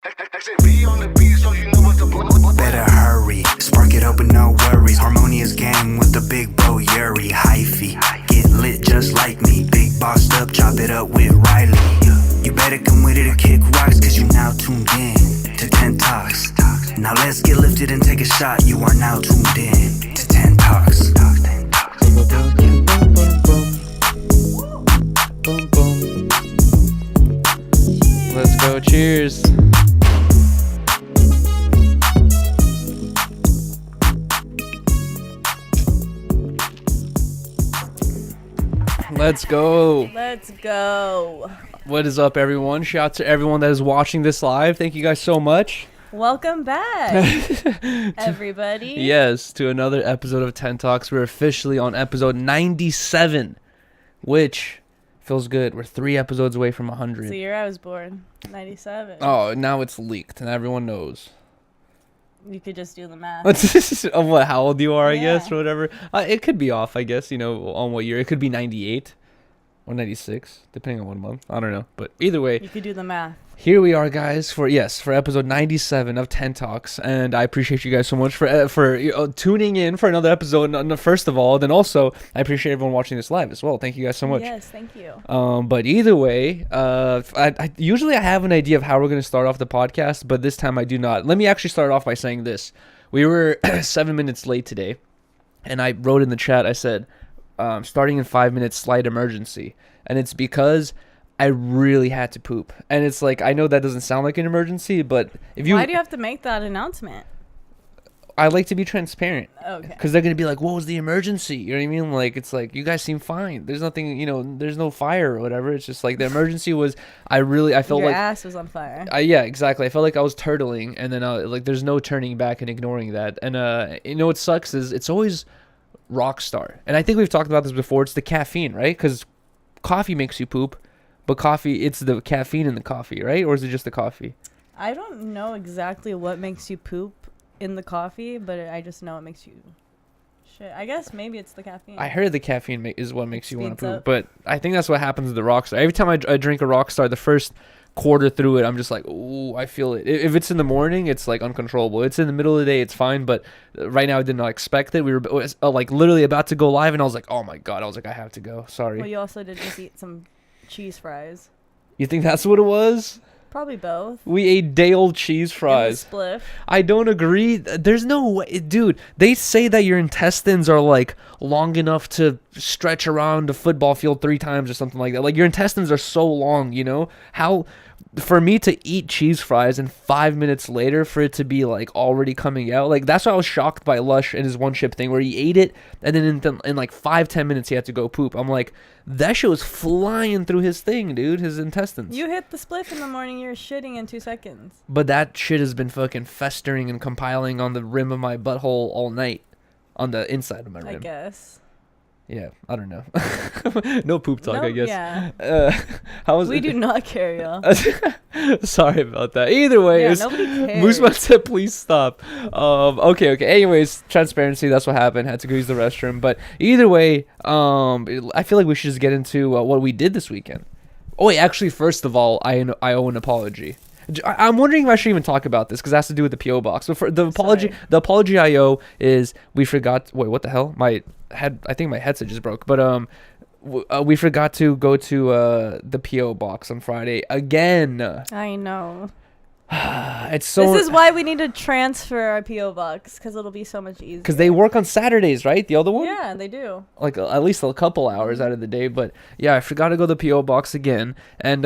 Better hurry, spark it up with no worries. Harmonious gang with the big bro Yuriy Hyphy. Get lit just like me, big bossed up, chop it up with Rylee. You better come with it to kick rocks, cause you now tuned in to Tent Talks. Now let's get lifted and take a shot, you are now tuned in to Tent Talks. Let's go, cheers. Let's go. Let's go. What is up, everyone? Shout out to everyone that is watching this live. Thank you guys so much. Welcome back, everybody. Yes, to another episode of Tent Talks. We're officially on episode 97, which feels good. We're 3 episodes away from 100. It's the year I was born, 97. Oh, now it's leaked and everyone knows. You could just do the math. Of what, how old you are, I Yeah. guess, or whatever. It could be off, I guess, on what year. It could be 98 or 96, depending on what month. I don't know. But either way, You could do the math. here we are, guys, for episode 97 of Tent Talks. And I appreciate you guys so much for tuning in for another episode, first of all. Then also, I appreciate everyone watching this live as well. Thank you guys so much. Yes, thank you. But either way, I usually I have an idea of how we're going to start off the podcast, but this time I do not. Let me actually start off by saying this. We were 7 minutes late today, and I wrote in the chat, I said, starting in 5 minutes, slight emergency. And it's because I really had to poop. And it's like, I know that doesn't sound like an emergency, but if you... Why do you have to make that announcement? I like to be transparent. Okay. Because they're going to be like, what was the emergency? You know what I mean? Like, it's like, you guys seem fine. There's nothing, there's no fire or whatever. It's just like the emergency was, I felt Your like... ass was on fire. Yeah, exactly. I felt like I was turtling, and then like there's no turning back and ignoring that. And what sucks is it's always Rockstar. And I think we've talked about this before. It's the caffeine, right? Because coffee makes you poop, but coffee, it's the caffeine in the coffee, right? Or is it just the coffee? I don't know exactly what makes you poop in the coffee, but I just know it makes you shit. I guess maybe it's the caffeine. I heard the caffeine is what makes you want to Speeds poop, up. but I think that's what happens with the Rockstar. Every time I drink a Rockstar, the first quarter through it, I'm just like, ooh, I feel it. If it's in the morning, it's like uncontrollable. It's in the middle of the day, it's fine, but right now I did not expect it. We were like literally about to go live, and I was like, oh my god, I have to go. Sorry. Well, you also did just eat some cheese fries. You think that's what it was? Probably both. We ate day-old cheese fries. And the spliff. I don't agree. There's no way. Dude, they say that your intestines are like long enough to stretch around a football field 3 times or something like that. Like your intestines are so long, How for me to eat cheese fries and 5 minutes later for it to be like already coming out, like that's why I was shocked by Lush and his one chip thing where he ate it and then in like 5-10 minutes he had to go poop. I'm like, that shit was flying through his thing, dude, his intestines. You hit the spliff in the morning, you're shitting in 2 seconds. But that shit has been fucking festering and compiling on the rim of my butthole all night, on the inside of my rim. I guess. Yeah, I don't know. No poop talk, Nope, I guess. yeah. How was We it? do not care, y'all. Sorry about that. Either way, Yeah, nobody cares. Moosman said, please stop. Okay. Anyways, transparency, that's what happened. Had to go use the restroom. But either way, I feel like we should just get into what we did this weekend. Oh, wait, actually, first of all, I owe an apology. I'm wondering if I should even talk about this because it has to do with the PO box. So for the apology I owe is we forgot. Wait, what the hell? I think my headset just broke. But we forgot to go to the PO box on Friday again. I know. It's so. This is why we need to transfer our PO box because it'll be so much easier. Because they work on Saturdays, right? The other one? Yeah, they do. Like at least a couple hours out of the day. But yeah, I forgot to go to the PO box again, and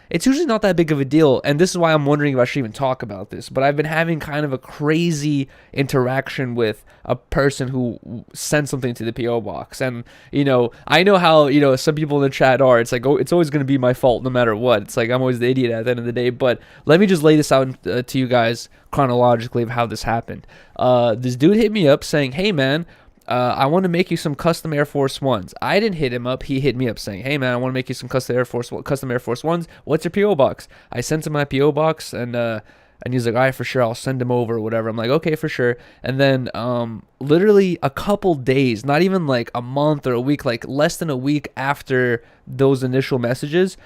it's usually not that big of a deal. And this is why I'm wondering if I should even talk about this. But I've been having kind of a crazy interaction with a person who sent something to the PO box, and I know how some people in the chat are. It's like, oh, it's always going to be my fault no matter what. It's like I'm always the idiot at the end of the day. But let me just lay this out to you guys chronologically of how this happened. This dude hit me up saying, hey man, I want to make you some custom Air Force Ones. I didn't hit him up. He hit me up saying, hey man, I want to make you some custom Air Force Ones. What's your PO box? I sent him my PO box, and And he's like, all right, for sure, I'll send him over or whatever. I'm like, okay, for sure. And then literally a couple days, not even like a month or a week, like less than a week after those initial messages,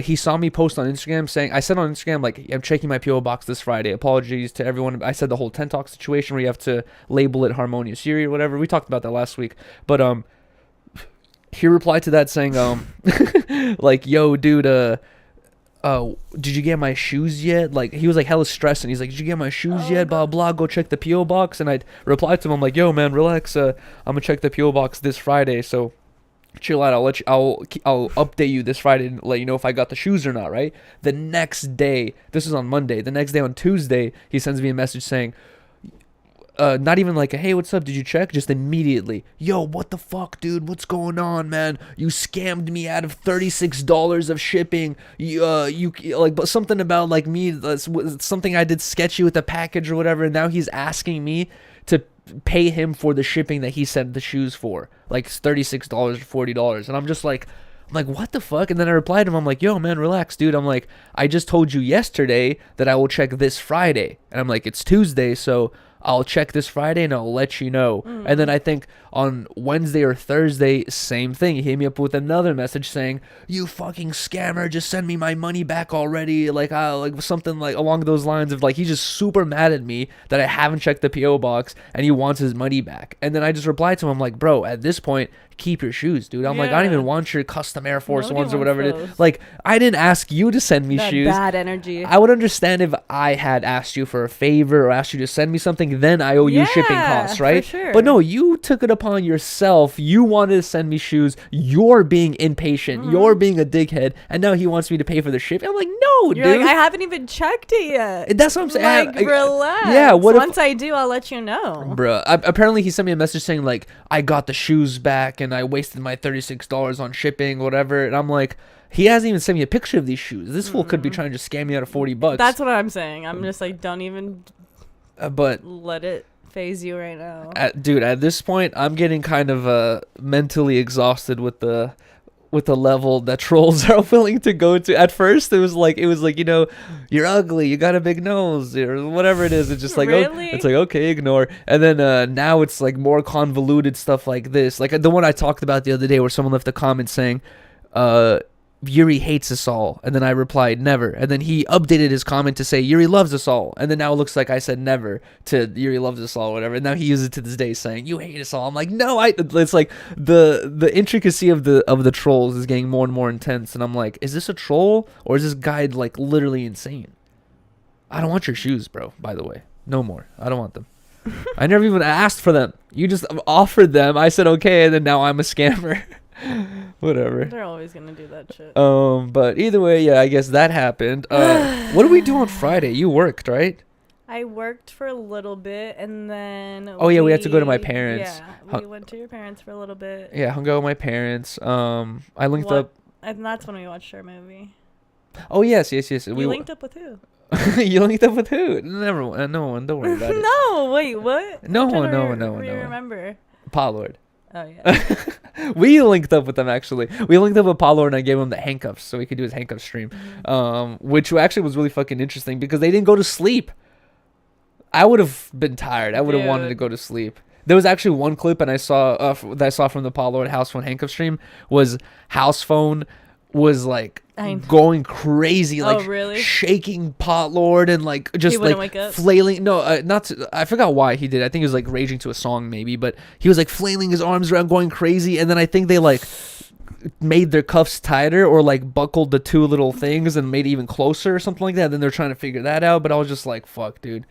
he saw me post on Instagram saying, I said on Instagram, like, I'm checking my PO box this Friday. Apologies to everyone. I said the whole Tent Talk situation where you have to label it Harmonious Yuriy or whatever. We talked about that last week. But he replied to that saying, like, yo, dude, did you get my shoes yet? Like, he was like hella stressed, and he's like, did you get my shoes yet? Blah blah. Go check the PO box. And I replied to him, I'm like, yo man, relax. I'm gonna check the PO box this Friday, so chill out. I'll update you this Friday and let you know if I got the shoes or not. Right. The next day, this is on Monday. The next day on Tuesday, he sends me a message saying, not even like a, hey, what's up, did you check? Just immediately, yo, what the fuck, dude, what's going on, man? You scammed me out of $36 of shipping. You like, but something about like me, something I did sketchy with the package or whatever, and now he's asking me to pay him for the shipping that he sent the shoes for, like $36 or $40. And I'm just like, what the fuck? And then I replied to him, I'm like, yo man, relax, dude. I'm like, I just told you yesterday that I will check this Friday, and I'm like, it's Tuesday, so I'll check this Friday and I'll let you know. And then I think on Wednesday or Thursday, same thing. He hit me up with another message saying, you fucking scammer, just send me my money back already. Like something like along those lines of like, he's just super mad at me that I haven't checked the PO box and he wants his money back. And then I just replied to him, I'm like, bro, at this point, keep your shoes, dude. I'm like, I don't even want your custom Air Force Ones or whatever it is. Like, I didn't ask you to send me shoes. Bad energy. I would understand if I had asked you for a favor or asked you to send me something, then I owe you shipping costs, right? For sure. But no, you took it upon yourself. You wanted to send me shoes. You're being impatient. You're being a dickhead. And now he wants me to pay for the shipping. I'm like, no, You're dude. like, I haven't even checked it yet. That's what I'm saying. Like, relax. Yeah, once I do, I'll let you know. Bruh, apparently he sent me a message saying like, I got the shoes back and I wasted my $36 on shipping, whatever. And I'm like, he hasn't even sent me a picture of these shoes. This fool could be trying to just scam me out of $40. That's what I'm saying. I'm just like, don't even but let it phase you right now. Dude, at this point, I'm getting kind of mentally exhausted with the level that trolls are willing to go to. At first, it was like, you know, you're ugly, you got a big nose, or whatever it is. It's just like, really? It's like, okay, ignore. And then now it's like more convoluted stuff like this. Like the one I talked about the other day where someone left a comment saying, Yuri hates us all. And then I replied, never. And then he updated his comment to say, Yuri loves us all. And then now it looks like I said never to Yuri loves us all, whatever. And now he uses it to this day saying, you hate us all. I'm like, no, it's like the intricacy of the trolls is getting more and more intense. And I'm like, is this a troll or is this guy like literally insane? I don't want your shoes, bro, by the way. No more. I don't want them. I never even asked for them. You just offered them. I said, okay. And then now I'm a scammer. Whatever. They're always gonna do that shit. But either way, yeah, I guess that happened. What did we do on Friday? You worked, right? I worked for a little bit, and then we had to go to my parents. Yeah, we went to your parents for a little bit. Yeah, hung out with my parents. I linked up, and that's when we watched our movie. Oh yes. We linked up with who? You linked up with who? Never. No one. Don't worry about it. No, wait, what? No one. Remember? Potlord. Oh yeah. We linked up with them actually. We linked up with Potlord and I gave him the handcuffs so we could do his handcuff stream, which actually was really fucking interesting because they didn't go to sleep. I would have been tired. I would have wanted to go to sleep. There was actually one clip and I saw that I saw from the Potlord and Housephone handcuff stream was Housephone was like going crazy, like really? shaking Potlord and like just like flailing. No, I forgot why he did. I think he was like raging to a song maybe, but he was like flailing his arms around, going crazy. And then I think they like made their cuffs tighter or like buckled the two little things and made it even closer or something like that. Then they're trying to figure that out. But I was just like, fuck, dude.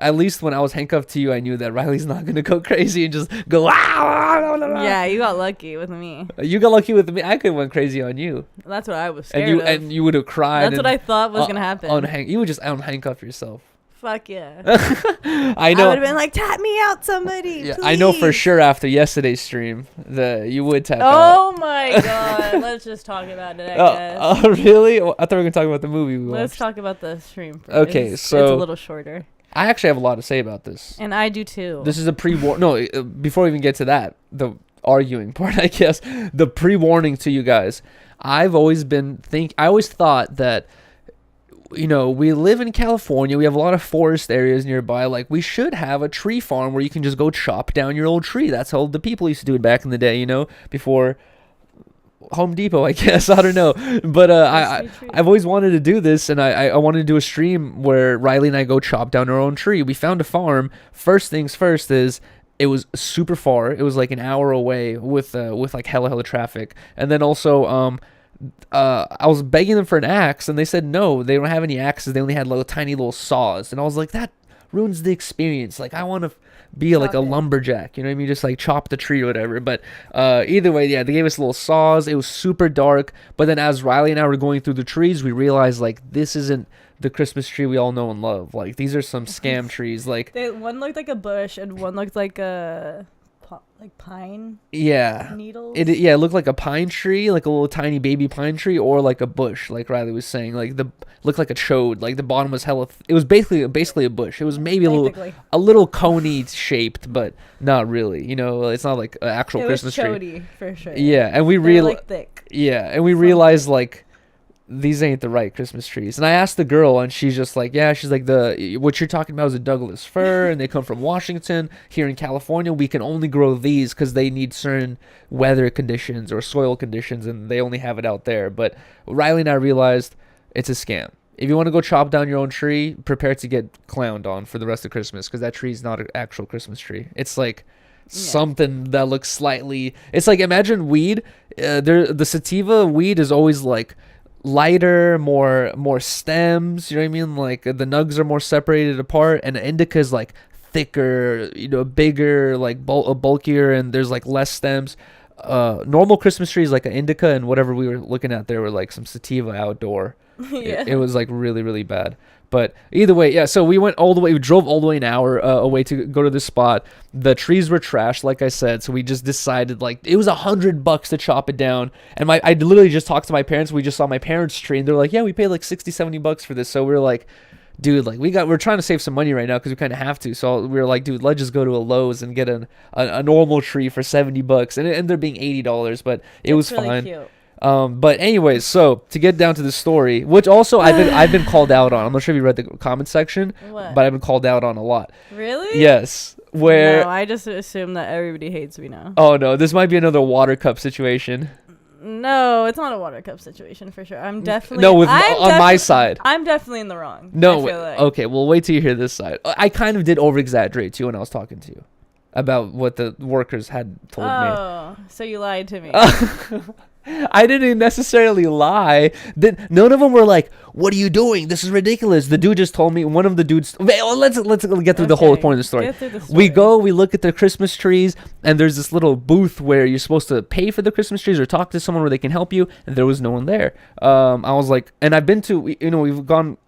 At least when I was handcuffed to you, I knew that Riley's not going to go crazy and just go, Yeah, you got lucky with me. You got lucky with me. I could have went crazy on you. That's what I was scared of. And you would have cried. That's what I thought was going to happen. You would just unhandcuff yourself. Fuck yeah. I know. I would have been like, tap me out, somebody, please. I know for sure after yesterday's stream that you would tap out. Oh my god. Let's just talk about it, I guess. Oh, really? I thought we were going to talk about the movie we watched. Let's talk about the stream first. Okay, so it's a little shorter. I actually have a lot to say about this. And I do too. This is a pre-warning. No, before we even get to that, the arguing part, I guess, the pre-warning to you guys. I always thought that we live in California. We have a lot of forest areas nearby. Like, we should have a tree farm where you can just go chop down your old tree. That's how the people used to do it back in the day, before Home Depot, I guess. I don't know. But I've always wanted to do this, and I wanted to do a stream where Rylee and I go chop down our own tree. We found a farm. First things first is it was super far. It was like an hour away with like hella traffic. And then also I was begging them for an axe, and they said no, they don't have any axes. They only had little tiny little saws. And I was like, that ruins the experience. Like, I want to be like a lumberjack, you know what I mean? Just like chop the tree or whatever. But either way, yeah, they gave us little saws. It was super dark. But then as Rylee and I were going through the trees, we realized like this isn't the Christmas tree we all know and love. Like, these are some scam trees. Like, one looked like a bush and one looked like a pine. Yeah, needles. It looked like a pine tree, like a little tiny baby pine tree, or like a bush, like Rylee was saying. Like, looked like a chode. Like, the bottom was hella. It was basically a bush. It was maybe a little coney shaped, but not really. It's not like an actual Christmas tree. It was chody for sure. Yeah, and we realized. Thick. Yeah, and we realized like these ain't the right Christmas trees. And I asked the girl, and she's just like, yeah, she's like, what you're talking about is a Douglas fir, and they come from Washington. Here in California, we can only grow these because they need certain weather conditions or soil conditions, and they only have it out there. But Rylee and I realized it's a scam. If you want to go chop down your own tree, prepare to get clowned on for the rest of Christmas, because that tree is not an actual Christmas tree. It's like something that looks slightly. It's like, imagine weed. The sativa weed is always like lighter, more stems, you know what I mean? Like, the nugs are more separated apart, and the indica is like thicker, bigger, like bulkier, and there's like less stems. Normal Christmas trees like an indica, and whatever we were looking at there were like some sativa outdoor. It was like really, really bad. But either way, yeah, so we drove all the way an hour away to go to this spot. The trees were trashed, like I said, so we just decided, like, it was $100 to chop it down. And I literally just talked to my parents. We just saw my parents' tree, and they're like, yeah, we paid like $60-$70 for this. So we were like, dude, like, we're trying to save some money right now because we kind of have to. So we were like, dude, let's just go to a Lowe's and get a normal tree for $70. And it ended up being $80, but it was really fine. Cute. But anyways, so to get down to the story, which also I've been called out on. I'm not sure if you read the comment section, but I've been called out on a lot. Really? Yes. Where? No, I just assume that everybody hates me now. Oh no, this might be another water cup situation. No, it's not a water cup situation for sure. I'm definitely on my side. I'm definitely in the wrong. No, okay. Well, wait till you hear this side. I kind of did over exaggerate too when I was talking to you about what the workers had told me. Oh, so you lied to me. I didn't necessarily lie. None of them were like, "What are you doing? This is ridiculous." The dude just told me. One of the dudes. Let's get through the whole point of the story. We look at the Christmas trees, and there's this little booth where you're supposed to pay for the Christmas trees or talk to someone where they can help you. And there was no one there. I was like, and I've been to, we've gone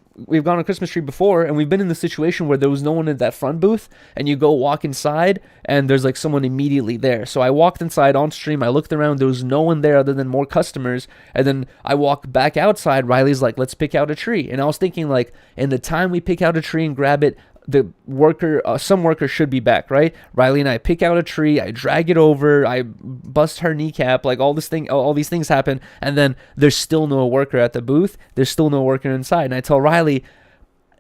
on Christmas tree before, and we've been in the situation where there was no one in that front booth, and you go walk inside and there's like someone immediately there. So I walked inside on stream, I looked around, there was no one there other than more customers, and then I walked back outside. Rylee's like, let's pick out a tree. And I was thinking, like, in the time we pick out a tree and grab it, some worker should be back, right? Rylee and I pick out a tree, I drag it over, I bust her kneecap, like all these things happen, and then there's still no worker at the booth, there's still no worker inside. And I tell Rylee,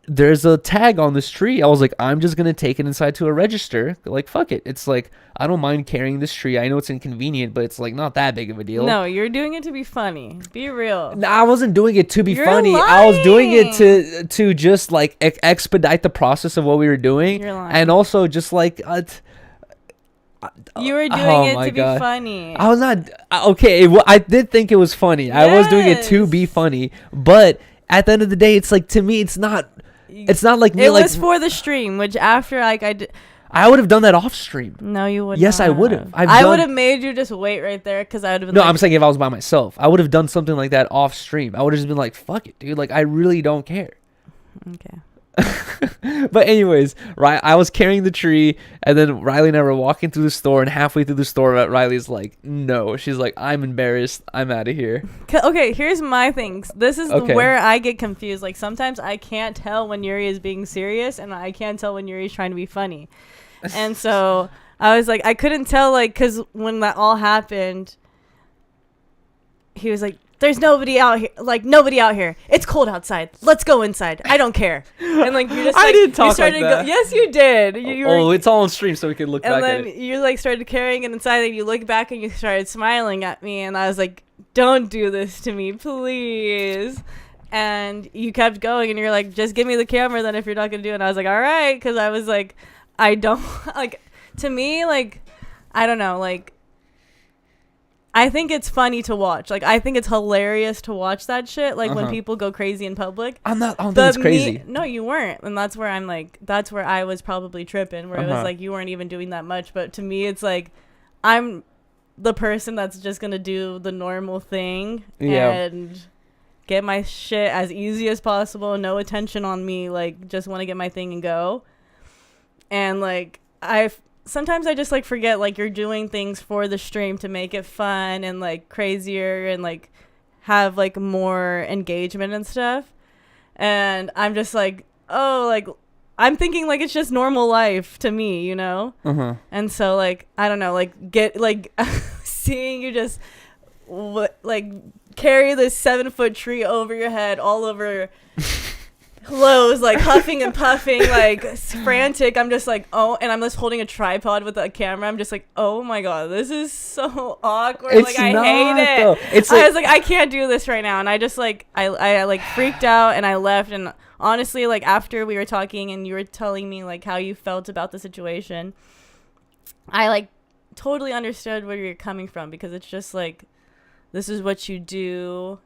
there's a tag on this tree. I was like, I'm just gonna take it inside to a register. Like, fuck it. It's like, I don't mind carrying this tree. I know it's inconvenient, but it's like not that big of a deal. No, you're doing it to be funny. Be real. No, I wasn't doing it to be funny. Lying. I was doing it to just like expedite the process of what we were doing. You're lying. And also just like you were doing it to be funny. I was not okay. I did think it was funny. Yes. I was doing it to be funny, but at the end of the day, it's like, to me, it's not like me. It was for the stream, which after like I did. I would have done that off stream. No, you wouldn't. Yes, I would have. I would have made you just wait right there because I would have been. No, I'm saying if I was by myself, I would have done something like that off stream. I would have just been like, "Fuck it, dude! Like, I really don't care." Okay. But anyways, I was carrying the tree, and then Rylee and I were walking through the store, and halfway through the store, Riley's like, "No," she's like, "I'm embarrassed. I'm out of here." Okay, here's my things. This is where I get confused. Like, sometimes I can't tell when Yuriy is being serious, and I can't tell when Yuriy is trying to be funny. And so I was like, I couldn't tell, like, because when that all happened, he was like, there's nobody out here. Like, nobody out here. It's cold outside. Let's go inside. I don't care. And like, you just like, I didn't talk you started like that. Yes, you did. It's all on stream, so we can look back at it. And then you like started carrying it inside, and you look back and you started smiling at me, and I was like, don't do this to me, please. And you kept going, and you're like, just give me the camera then if you're not gonna do it. And I was like, all right, because I was like, I don't like, to me, like, I don't know, like, I think it's funny to watch. Like, I think it's hilarious to watch that shit. Like, when people go crazy in public. I don't think it's crazy. No, you weren't. And that's where I'm like, that's where I was probably tripping. Where it was like, you weren't even doing that much. But to me, it's like, I'm the person that's just going to do the normal thing. Yeah. And get my shit as easy as possible. No attention on me. Like, just want to get my thing and go. And, like, sometimes I just like forget like you're doing things for the stream to make it fun and like crazier and like have like more engagement and stuff. And I'm just like, oh, like I'm thinking like it's just normal life to me, you know? And so like, I don't know, like get like seeing you just like carry this 7-foot tree over your head all over Lowe's, like huffing and puffing, like frantic. I'm just like, oh, and I'm just holding a tripod with a camera. I'm just like, oh my god, this is so awkward. It's like I hate it. Though. I was like, I can't do this right now, and I just like, I like freaked out and I left. And honestly, like after we were talking and you were telling me like how you felt about the situation, I like totally understood where you're coming from, because it's just like, this is what you do.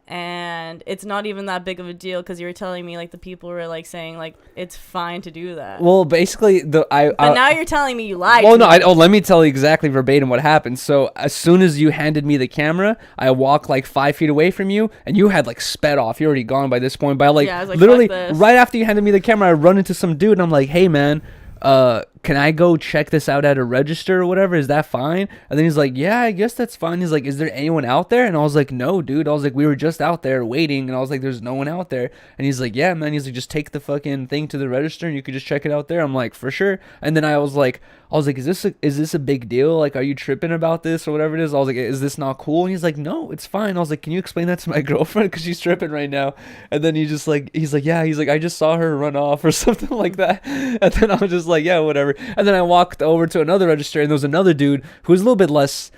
And it's not even that big of a deal, because you were telling me like the people were like saying like it's fine to do that. Well, basically but now you're telling me you lied. Well, no, let me tell you exactly verbatim what happened. So as soon as you handed me the camera, I walked like 5 feet away from you, and you had like sped off. You're already gone by this point. But I was like literally right after you handed me the camera, I run into some dude, and I'm like, hey man, can I go check this out at a register or whatever? Is that fine? And then he's like, yeah, I guess that's fine. He's like, is there anyone out there? And I was like, no, dude. I was like, we were just out there waiting. And I was like, there's no one out there. And he's like, yeah, man. He's like, just take the fucking thing to the register and you could just check it out there. I'm like, for sure. And then I was like, is this a big deal? Like, are you tripping about this or whatever it is? I was like, is this not cool? And he's like, no, it's fine. I was like, can you explain that to my girlfriend? Because she's tripping right now. And then he's like, yeah. He's like, I just saw her run off or something like that. And then I was just like, yeah, whatever. And then I walked over to another register, and there was another dude who was a little bit less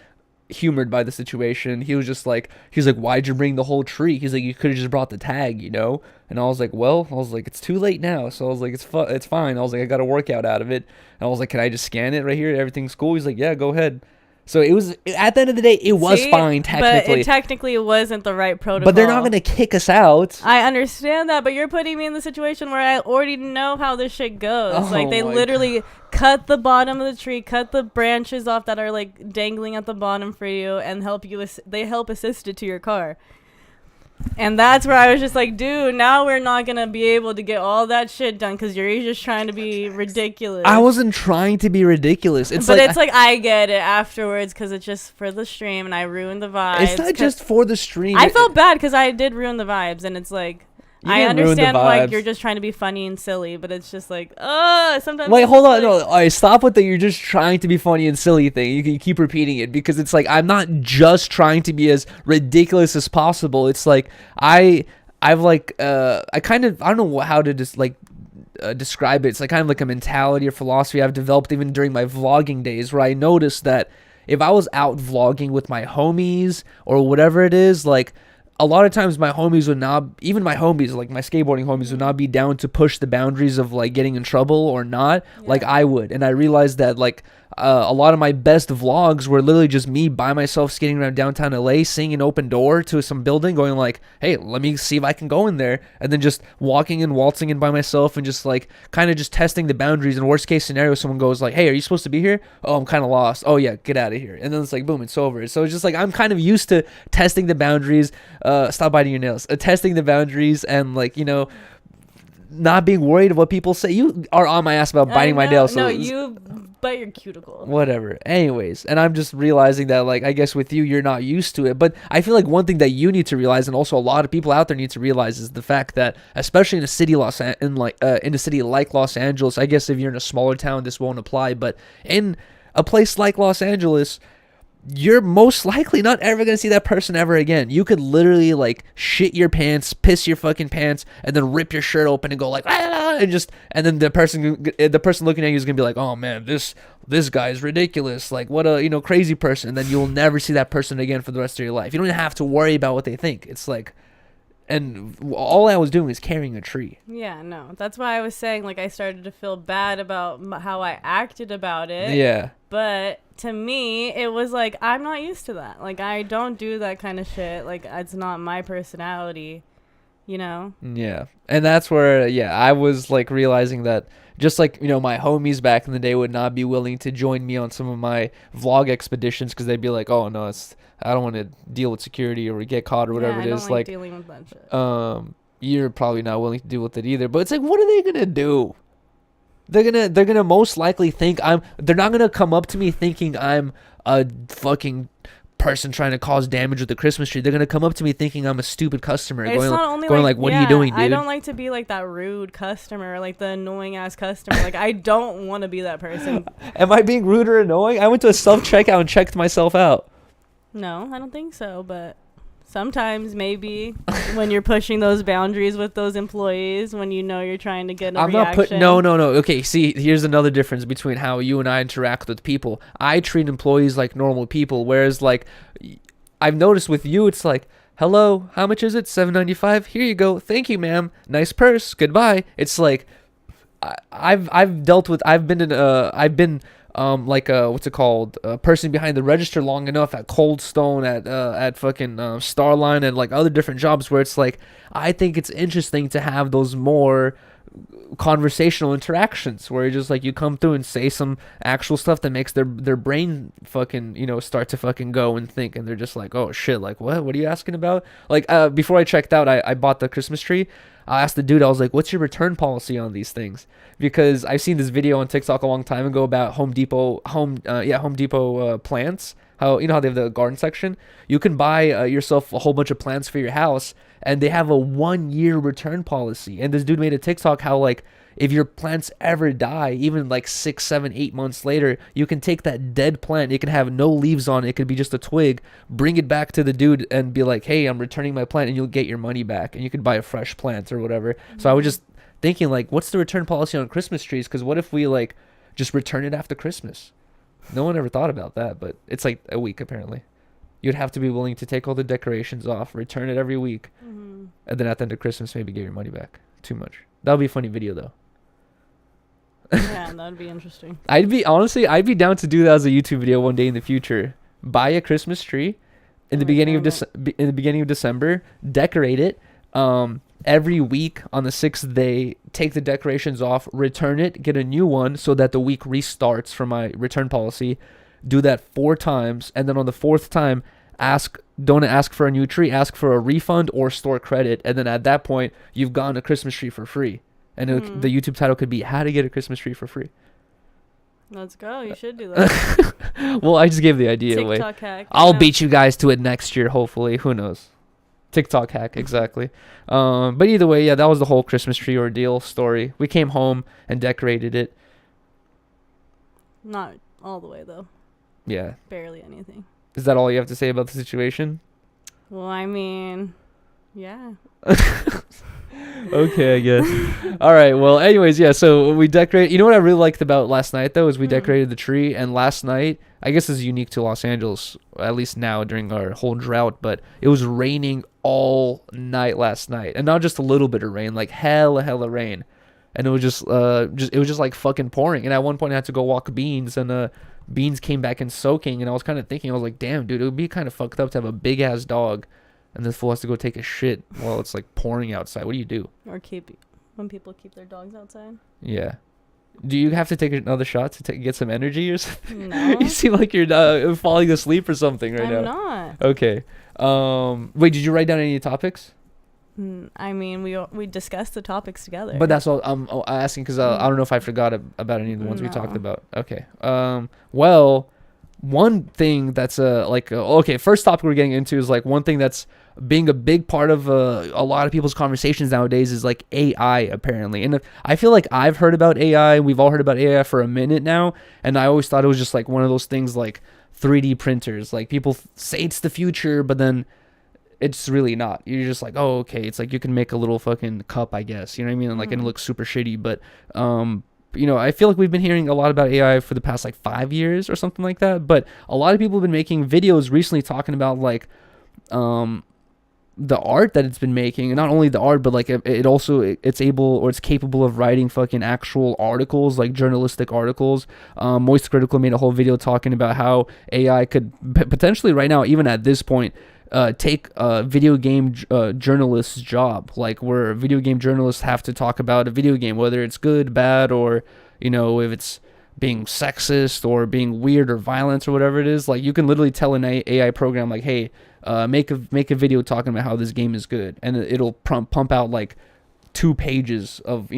humored by the situation. He was like, why'd you bring the whole tree? He's like, you could have just brought the tag, you know? And I was like, it's too late now. So I was like, it's fine. I was like, I got a workout out of it. And I was like, can I just scan it right here? Everything's cool. He's like, yeah, go ahead. So it was, at the end of the day, it was fine technically. But technically it wasn't the right protocol. But they're not going to kick us out. I understand that, but you're putting me in the situation where I already know how this shit goes. Like, they literally cut the bottom of the tree, cut the branches off that are like dangling at the bottom for you, and they help assist it to your car. And that's where I was just like, dude, now we're not going to be able to get all that shit done because you're just trying to be ridiculous. I wasn't trying to be ridiculous. It's like I get it afterwards because it's just for the stream and I ruined the vibes. It's not just for the stream. I felt bad because I did ruin the vibes, and it's like, I understand like you're just trying to be funny and silly, but it's just like, sometimes. Wait, hold on, no, all right, stop with the "you're just trying to be funny and silly" thing. You can keep repeating it, because it's like, I'm not just trying to be as ridiculous as possible. It's like I don't know how to just like describe it. It's like kind of like a mentality or philosophy I've developed even during my vlogging days, where I noticed that if I was out vlogging with my homies or whatever it is, like, a lot of times my homies would not, even my homies, like my skateboarding homies, would not be down to push the boundaries of like getting in trouble or not, like I would. And I realized that like a lot of my best vlogs were literally just me by myself skating around downtown LA, seeing an open door to some building, going like, hey, let me see if I can go in there, and then just walking and waltzing in by myself and just like kind of just testing the boundaries. In worst case scenario, someone goes like, hey, are you supposed to be here? Oh, I'm kind of lost. Oh yeah, get out of here. And then it's like, boom, it's over. So it's just like, I'm kind of used to testing the boundaries, stop biting your nails, testing the boundaries, and like, you know, not being worried of what people say. You are on my ass about biting my nails. No, you bite your cuticle. Whatever. Anyways, and I'm just realizing that, like, I guess with you, you're not used to it. But I feel like one thing that you need to realize, and also a lot of people out there need to realize, is the fact that, especially in a city in a city like Los Angeles, I guess if you're in a smaller town, this won't apply. But in a place like Los Angeles, you're most likely not ever going to see that person ever again. You could literally like shit your pants, piss your fucking pants, and then rip your shirt open and go like, ah, and then the person looking at you is going to be like, oh man, this guy is ridiculous. Like, what a, crazy person. And then you'll never see that person again for the rest of your life. You don't even have to worry about what they think. It's like, and all I was doing is carrying a tree. Yeah, no. That's why I was saying, like, I started to feel bad about how I acted about it. Yeah. But to me, it was like, I'm not used to that. Like, I don't do that kind of shit. Like, it's not my personality, Yeah. And that's where, I was, like, realizing that just like, my homies back in the day would not be willing to join me on some of my vlog expeditions because they'd be like, oh, no, I don't want to deal with security or get caught or whatever it is. I don't like dealing with that shit. You're probably not willing to deal with it either. But it's like, what are they going to do? They're gonna most likely think they're not gonna come up to me thinking I'm a fucking person trying to cause damage with the Christmas tree. They're gonna come up to me thinking I'm a stupid customer, going like, what are you doing, dude? I don't like to be like that rude customer, like the annoying ass customer. Like, I don't want to be that person. Am I being rude or annoying? I went to a self-checkout and checked myself out. No, I don't think so, but sometimes maybe when you're pushing those boundaries with those employees, when you're trying to get a reaction. No. Okay, see, here's another difference between how you and I interact with people. I treat employees like normal people, whereas like I've noticed with you, it's like, hello, how much is it? $7.95. Here you go. Thank you, ma'am. Nice purse. Goodbye. It's like I've been like what's it called, a person behind the register long enough at Cold Stone, at fucking Starline, and like other different jobs where it's like I think it's interesting to have those more conversational interactions where you just like you come through and say some actual stuff that makes their brain fucking start to fucking go and think, and they're just like, oh shit, like what are you asking about? Like before I checked out, I bought the Christmas tree. I asked the dude, I was like, what's your return policy on these things? Because I've seen this video on TikTok a long time ago about Home Depot plants. How they have the garden section. You can buy yourself a whole bunch of plants for your house, and they have a 1-year return policy. And this dude made a TikTok how like if your plants ever die, even like 6, 7, 8 months later, you can take that dead plant. It can have no leaves on it. It could be just a twig. Bring it back to the dude and be like, hey, I'm returning my plant, and you'll get your money back. And you could buy a fresh plant or whatever. Mm-hmm. So I was just thinking like, what's the return policy on Christmas trees? Because what if we like just return it after Christmas? No one ever thought about that, but it's like a week apparently. You'd have to be willing to take all the decorations off, return it every week, and then at the end of Christmas maybe give your money back. Too much. That would be a funny video though. Yeah, that would be interesting. I'd be down to do that as a YouTube video one day in the future. Buy a Christmas tree in the beginning of December, decorate it. Every week on the 6th day, take the decorations off, return it, get a new one so that the week restarts for my return policy. Do that 4 times, and then on the 4th time, don't ask for a new tree, ask for a refund or store credit, and then at that point, you've gotten a Christmas tree for free. And the YouTube title could be How to Get a Christmas Tree for Free. Let's go. You should do that. Well, I just gave the idea away. TikTok hack. I'll beat you guys to it next year, hopefully. Who knows? TikTok hack, exactly. But either way, that was the whole Christmas tree ordeal story. We came home and decorated it. Not all the way, though. Yeah. Barely anything. Is that all you have to say about the situation? Well, I mean, yeah. Okay, I guess. All right. Well, anyways, so we decorated. You know what I really liked about last night, though, is we decorated the tree. And last night, I guess this is unique to Los Angeles, at least now during our whole drought, but it was raining all night last night. And not just a little bit of rain, like hella rain. And it was just like fucking pouring. And at one point, I had to go walk Beans, and Beans came back in soaking. And I was kind of thinking, I was like, damn, dude, it would be kind of fucked up to have a big ass dog, and this fool has to go take a shit while it's like pouring outside. What do you do? Or when people keep their dogs outside. Yeah. Do you have to take another shot to get some energy or something? No. You seem like you're falling asleep or something right now. I'm not. Okay. Wait, did you write down any topics? I mean, we discussed the topics together. But that's all I'm asking because I don't know if I forgot about any of the ones we talked about. Okay. Well, one thing that's okay, first topic we're getting into is like one thing that's being a big part of a lot of people's conversations nowadays is like AI apparently. And I feel like I've heard about AI, we've all heard about AI for a minute now, and I always thought it was just like one of those things like 3D printers. Like people say it's the future, but then it's really not. You're just like, oh, okay, it's like you can make a little fucking cup, I guess, you know what I mean? And like, and it looks super shitty, but I feel like we've been hearing a lot about AI for the past like 5 years or something like that. But a lot of people have been making videos recently talking about like the art that it's been making, and not only the art, but like it's capable of writing fucking actual articles, like journalistic articles. Moist Critical made a whole video talking about how AI could potentially right now, even at this point, take a video game journalist's job, like where video game journalists have to talk about a video game, whether it's good, bad, or if it's being sexist or being weird or violent or whatever it is. Like you can literally tell an AI program like, hey, make a video talking about how this game is good, and it'll pump out like 2 pages of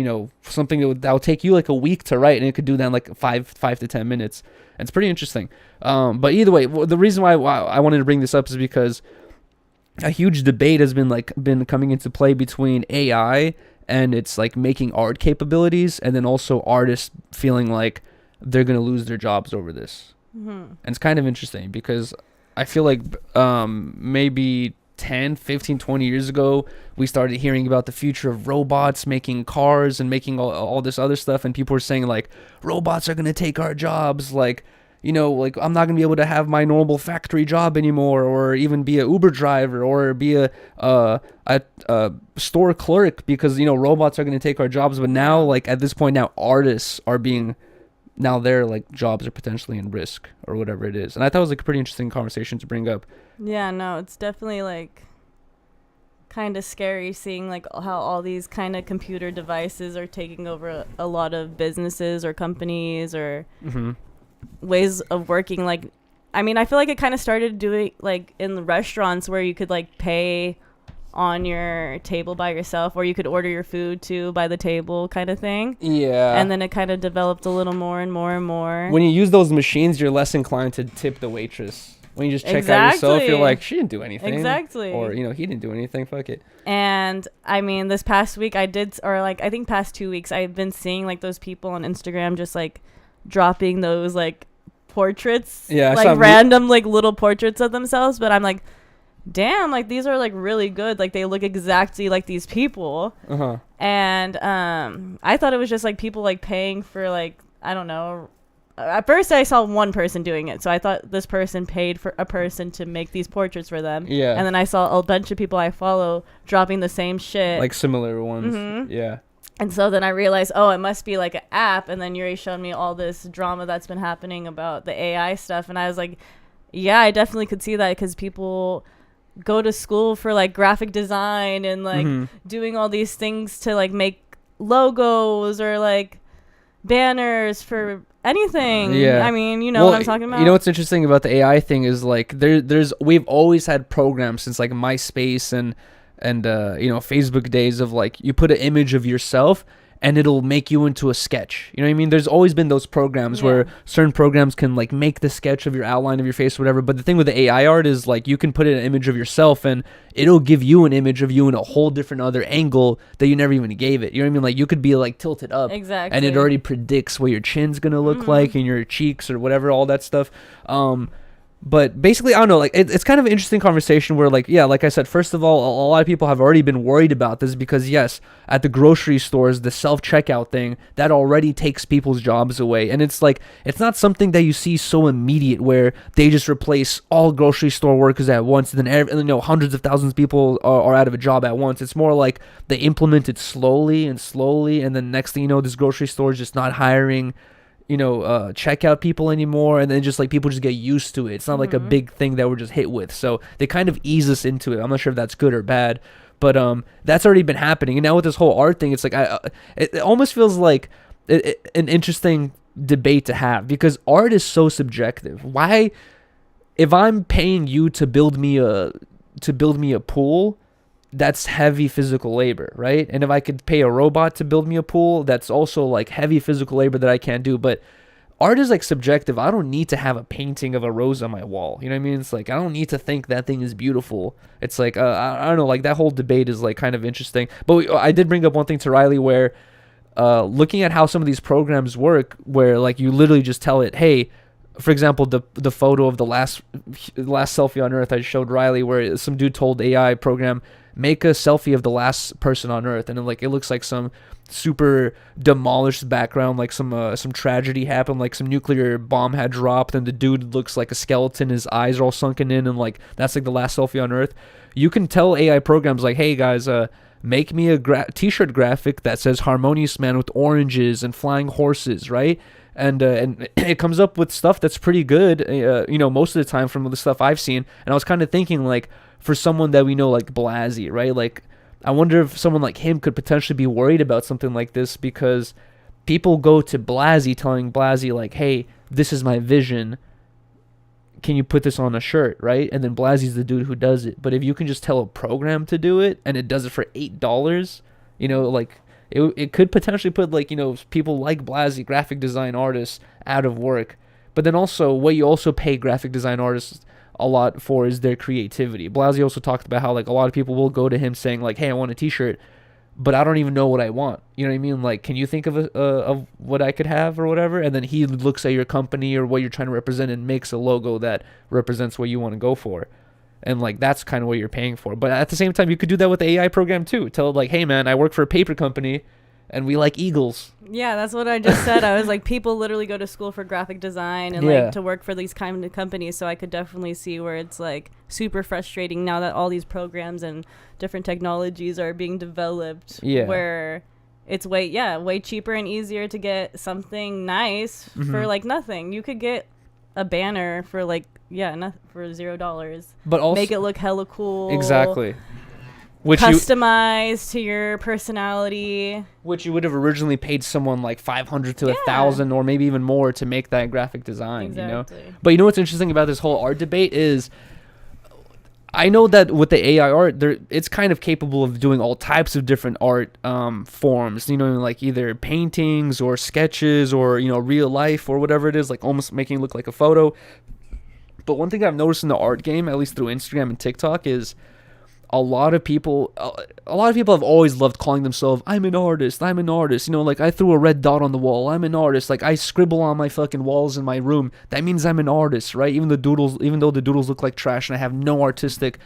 something that'll take you like a week to write, and it could do that in like 5 to 10 minutes. And it's pretty interesting. But either way, the reason why I wanted to bring this up is because a huge debate has been coming into play between AI and its like making art capabilities, and then also artists feeling like they're gonna lose their jobs over this. And it's kind of interesting because I feel like maybe 10, 15, 20 years ago, we started hearing about the future of robots making cars and making all this other stuff, and people were saying like robots are gonna take our jobs, like like I'm not gonna be able to have my normal factory job anymore, or even be a Uber driver, or be a store clerk, because robots are gonna take our jobs. But now, like at this point now, artists are being, now their like jobs are potentially in risk or whatever it is. And I thought it was like a pretty interesting conversation to bring up. Yeah, no, it's definitely like kind of scary seeing like how all these kind of computer devices are taking over a lot of businesses or companies or ways of working. Like, I mean, I feel like it kind of started doing like in the restaurants where you could like pay on your table by yourself, or you could order your food too by the table kind of thing. Yeah. And then it kind of developed a little more and more and more. When you use those machines, you're less inclined to tip the waitress. When you just check out yourself, you're like, she didn't do anything. Exactly. Or, he didn't do anything. Fuck it. And I mean, this past week I think past 2 weeks, I've been seeing like those people on Instagram just like dropping those like portraits. Yeah. Like random like little portraits of themselves. But I'm like, damn, like these are like really good. Like they look exactly like these people. And I thought it was just like people like paying for like, I don't know. At first I saw one person doing it, so I thought this person paid for a person to make these portraits for them. Yeah. And then I saw a bunch of people I follow dropping the same shit, like similar ones. Yeah. And so then I realized, oh, it must be like an app. And then Yuri showed me all this drama that's been happening about the AI stuff, and I was like, yeah, I definitely could see that, because people go to school for like graphic design and like doing all these things to like make logos or like banners for anything. Yeah. I mean, what I'm talking about. What's interesting about the AI thing is like we've always had programs since like MySpace and Facebook days of like you put an image of yourself and it'll make you into a sketch. You know what I mean? There's always been those programs where certain programs can like make the sketch of your outline of your face or whatever. But the thing with the AI art is like you can put in an image of yourself and it'll give you an image of you in a whole different other angle that you never even gave it. You know what I mean? Like you could be like tilted up. Exactly. And it already predicts what your chin's going to look like and your cheeks or whatever, all that stuff. But basically, I don't know, like it's kind of an interesting conversation where like, yeah, like I said, first of all, a lot of people have already been worried about this because yes, at the grocery stores, the self-checkout thing, that already takes people's jobs away. And it's like, it's not something that you see so immediate where they just replace all grocery store workers at once and then hundreds of thousands of people are out of a job at once. It's more like they implement it slowly, and then next thing you know, this grocery store is just not hiring checkout people anymore, and then just like people just get used to it. It's not like a big thing that we're just hit with, so they kind of ease us into it. I'm not sure if that's good or bad, but that's already been happening. And now with this whole art thing, it's like it almost feels like an interesting debate to have, because art is so subjective. Why, if I'm paying you to build me a pool, that's heavy physical labor, right? And if I could pay a robot to build me a pool, that's also like heavy physical labor that I can't do. But art is like subjective. I don't need to have a painting of a rose on my wall. You know what I mean? It's like I don't need to think that thing is beautiful. It's like I don't know. Like that whole debate is like kind of interesting. But I did bring up one thing to Rylee where looking at how some of these programs work, where like you literally just tell it, hey, for example, the photo of the last selfie on Earth I showed Rylee, where some dude told AI program, make a selfie of the last person on Earth, and then like it looks like some super demolished background, like some tragedy happened, like some nuclear bomb had dropped, and the dude looks like a skeleton, his eyes are all sunken in, and like that's like the last selfie on Earth. You can tell AI programs like, hey guys, make me a t-shirt graphic that says Harmonious man with oranges and flying horses, right? And it comes up with stuff that's pretty good, most of the time from the stuff I've seen. And I was kind of thinking, like, for someone that we know, like Blasey, right? Like, I wonder if someone like him could potentially be worried about something like this, because people go to Blasey telling Blasey, like, hey, this is my vision. Can you put this on a shirt, right? And then Blasey's the dude who does it. But if you can just tell a program to do it and it does it for $8, like... It could potentially put, like, people like Blasey, graphic design artists, out of work. But then also, what you also pay graphic design artists a lot for is their creativity. Blasey also talked about how, like, a lot of people will go to him saying, like, hey, I want a t-shirt, but I don't even know what I want. You know what I mean? Like, can you think of what I could have or whatever? And then he looks at your company or what you're trying to represent and makes a logo that represents what you want to go for. And like that's kind of what you're paying for. But at the same time, you could do that with the AI program too. Tell it like, hey man, I work for a paper company and we like eagles. Yeah, that's what I just said. I was like, people literally go to school for graphic design and like to work for these kind of companies. So I could definitely see where it's like super frustrating now that all these programs and different technologies are being developed, where it's way cheaper and easier to get something nice for like nothing. You could get a banner for like for $0, but also make it look hella cool. Exactly. Which customized to your personality. Which you would have originally paid someone like $500 to $1,000 or maybe even more to make that graphic design. Exactly. But what's interesting about this whole art debate is, I know that with the AI art, it's kind of capable of doing all types of different art forms, like either paintings or sketches or, real life or whatever it is, like almost making it look like a photo. But one thing I've noticed in the art game, at least through Instagram and TikTok, is a lot of people have always loved calling themselves, I'm an artist. Like I threw a red dot on the wall, I'm an artist. Like I scribble on my fucking walls in my room, that means I'm an artist, right? Even though the doodles look like trash and I have no artistic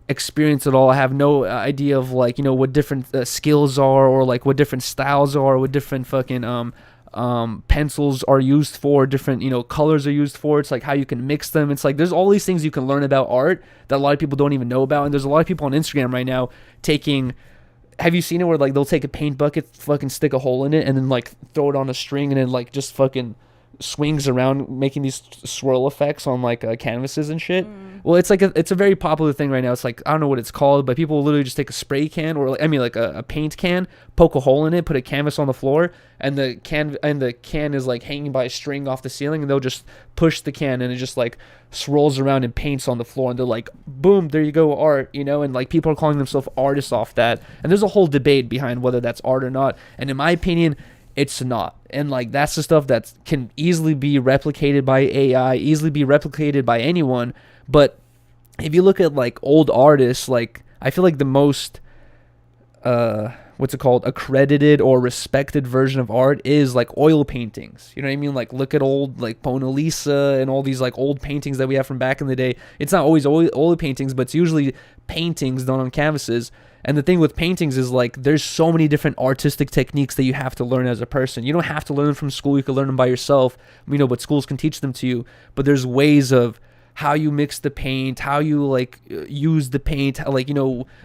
experience at all. I have no idea of like, what different skills are, or like what different styles are, what different fucking pencils are used for, different colors are used for. It's like how you can mix them. It's like there's all these things you can learn about art that a lot of people don't even know about. And there's a lot of people on Instagram right now have you seen it where like they'll take a paint bucket, fucking stick a hole in it, and then like throw it on a string, and then like just fucking swings around making these swirl effects on like canvases and shit. Well, it's like it's a very popular thing right now. It's like, I don't know what it's called, but people will literally just take a spray can or like a paint can, poke a hole in it, put a canvas on the floor, and the can is like hanging by a string off the ceiling, and they'll just push the can and it just like swirls around and paints on the floor, and they're like, boom, there you go, art, and like people are calling themselves artists off that. And there's a whole debate behind whether that's art or not, and in my opinion, it's not. And like that's the stuff that can easily be replicated by AI, easily be replicated by anyone. But if you look at like old artists, like I feel like the most accredited or respected version of art is like oil paintings. You know what I mean? Like look at old like Mona Lisa and all these like old paintings that we have from back in the day. It's not always oil paintings, but it's usually paintings done on canvases. And the thing with paintings is like there's so many different artistic techniques that you have to learn as a person. You don't have to learn them from school. You can learn them by yourself, but schools can teach them to you. But there's ways of how you mix the paint, how you like use the paint, like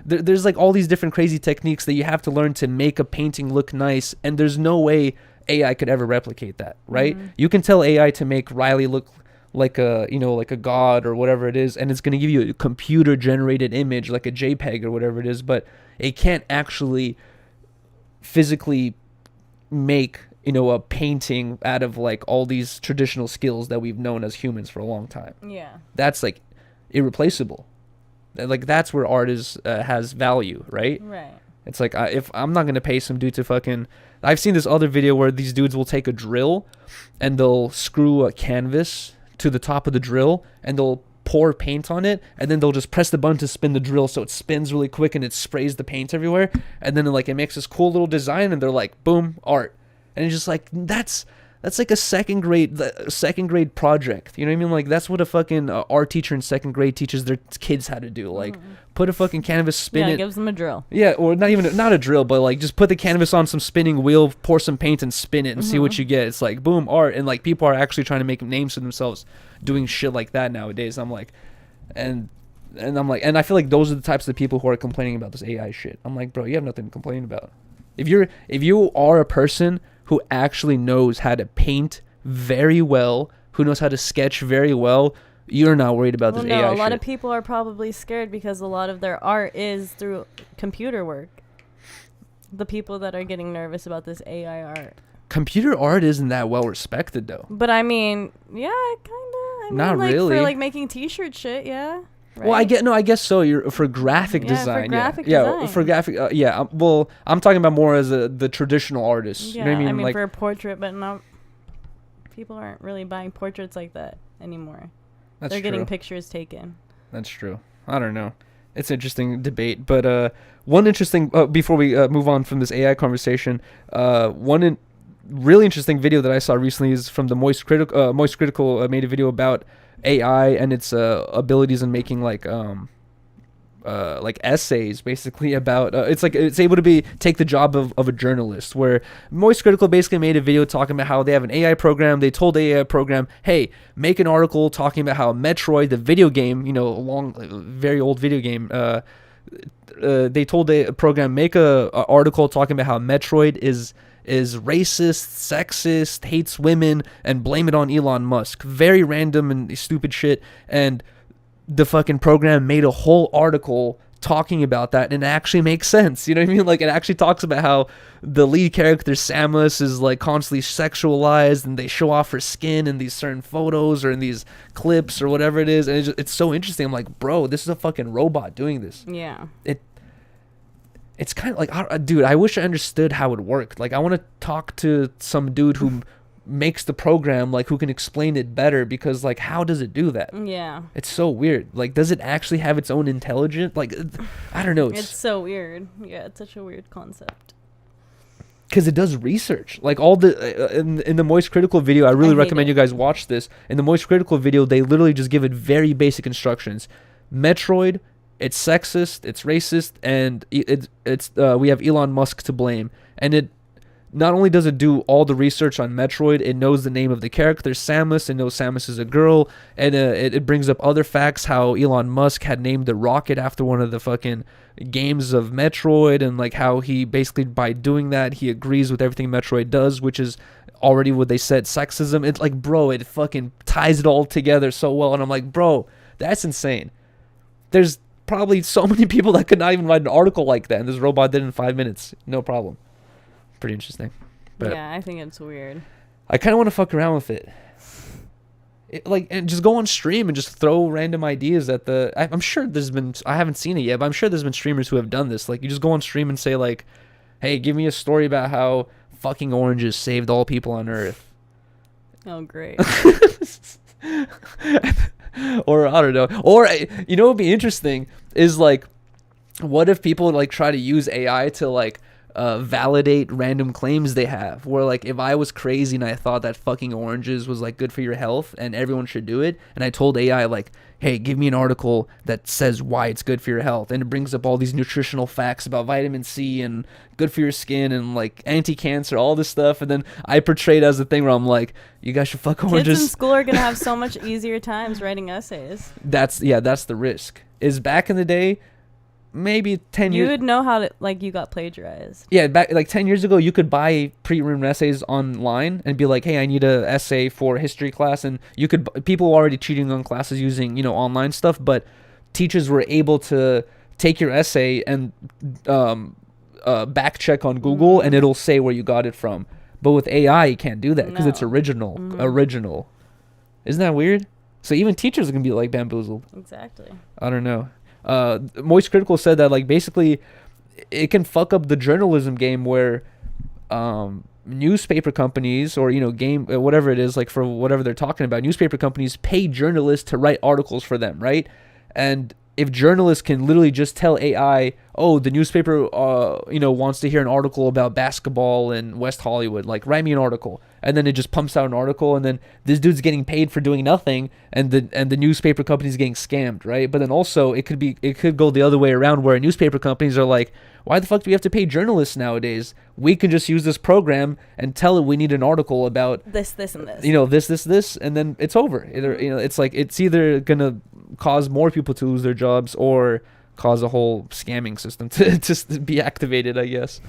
there's like all these different crazy techniques that you have to learn to make a painting look nice. And there's no way AI could ever replicate that, right? You can tell AI to make Rylee look like a like a god or whatever it is, and it's going to give you a computer generated image like a JPEG or whatever it is, but it can't actually physically make a painting out of like all these traditional skills that we've known as humans for a long time. That's like irreplaceable. Like that's where art is has value, right? It's like, if I'm not gonna pay some dude to fucking, I've seen this other video where these dudes will take a drill and they'll screw a canvas to the top of the drill and they'll pour paint on it, and then they'll just press the button to spin the drill so it spins really quick and it sprays the paint everywhere, and then like it makes this cool little design, and they're like, boom, art. And it's just like, that's like a second grade project. You know what I mean? Like, that's what a fucking art teacher in second grade teaches their kids how to do. Like, put a fucking canvas, spin it. Gives them a drill. Yeah, or not a drill, but like just put the canvas on some spinning wheel, pour some paint and spin it and see what you get. It's like, boom, art. And like, people are actually trying to make names for themselves doing shit like that nowadays. I'm like, and I feel like those are the types of people who are complaining about this AI shit. I'm like, bro, you have nothing to complain about. If you are a person who actually knows how to paint very well, who knows how to sketch very well, you're not worried about this AI shit. A lot of people are probably scared because a lot of their art is through computer work. The people that are getting nervous about this AI art. Computer art isn't that well respected, though. But I mean, yeah, kind of. Not like, really. For like making t-shirt shit, yeah. Right? Well, I guess so. You're for graphic design. For graphic design. design. For graphic. Well, I'm talking about more as the traditional artist. Yeah, you know what I mean? Like, for a portrait, but not. People aren't really buying portraits like that anymore. They're getting pictures taken. That's true. I don't know. It's an interesting debate, but one interesting before we move on from this AI conversation, really interesting video that I saw recently is from the Moist Critical. Moist Critical made a video about AI and its abilities in making like essays, basically about it's able to take the job of a journalist. Where Moist Critical basically made a video talking about how they have an AI program. They told the AI program, hey, make an article talking about how Metroid, the video game, very old video game, they told the program, make a article talking about how Metroid is racist, sexist, hates women, and blame it on Elon Musk. Very random and stupid shit. And the fucking program made a whole article talking about that, and it actually makes sense. You know what I mean? Like, it actually talks about how the lead character, Samus, is like constantly sexualized, and they show off her skin in these certain photos or in these clips or whatever it is. And it's so interesting. I'm like, bro, this is a fucking robot doing this. Yeah. It's kind of like, dude, I wish I understood how it worked. Like, I want to talk to some dude who makes the program, like, who can explain it better, because, like, how does it do that? Yeah. It's so weird. Like, does it actually have its own intelligence? Like, I don't know. It's so weird. Yeah, it's such a weird concept. Because it does research. Like, all the, in the Moist Critical video, I really recommend you guys watch this. In the Moist Critical video, they literally just give it very basic instructions. Metroid, it's sexist, it's racist, and we have Elon Musk to blame. And it not only does it do all the research on Metroid, it knows the name of the character, Samus. It knows Samus is a girl, and it brings up other facts, how Elon Musk had named the rocket after one of the fucking games of Metroid, and like how he basically, by doing that, he agrees with everything Metroid does, which is already what they said, sexism. It's like, bro, it fucking ties it all together so well. And I'm like, bro, that's insane. There's probably so many people that could not even write an article like that, and this robot did it in 5 minutes, no problem. Pretty interesting. But yeah, I think it's weird. I kind of want to fuck around with it. And just go on stream and just throw random ideas at the. I'm sure I haven't seen it yet, but I'm sure there's been streamers who have done this. Like, you just go on stream and say, like, hey, give me a story about how fucking oranges saved all people on Earth. Oh, great. Or I don't know. Or what would be interesting is, like, what if people like try to use AI to like validate random claims they have, where like, if I was crazy and I thought that fucking oranges was like good for your health and everyone should do it, and I told AI like, hey, give me an article that says why it's good for your health, and it brings up all these nutritional facts about vitamin C and good for your skin and like anti-cancer, all this stuff, and then I portrayed as the thing where I'm like, you guys should fuck oranges. Kids in school are gonna have so much easier times writing essays. That's the risk. Is back in the day, maybe 10 years... You would know how to, like, you got plagiarized. Yeah, back like 10 years ago, you could buy pre-written essays online and be like, hey, I need an essay for history class. And people were already cheating on classes using, online stuff, but teachers were able to take your essay and back check on Google, and it'll say where you got it from. But with AI, you can't do that because it's original. Original. Isn't that weird? So even teachers are going to be like bamboozled. Exactly. I don't know. Moist Critical said that, like, basically it can fuck up the journalism game where newspaper companies or game whatever it is, like for whatever they're talking about, newspaper companies pay journalists to write articles for them, right? And if journalists can literally just tell AI, oh, the newspaper wants to hear an article about basketball in West Hollywood, like write me an article, and then it just pumps out an article, and then this dude's getting paid for doing nothing, and the newspaper company's getting scammed, right? But then also it could go the other way around, where newspaper companies are like, why the fuck do we have to pay journalists nowadays? We can just use this program and tell it we need an article about this, and this. This, and then it's over. It's like it's either gonna cause more people to lose their jobs or cause a whole scamming system to just be activated, I guess.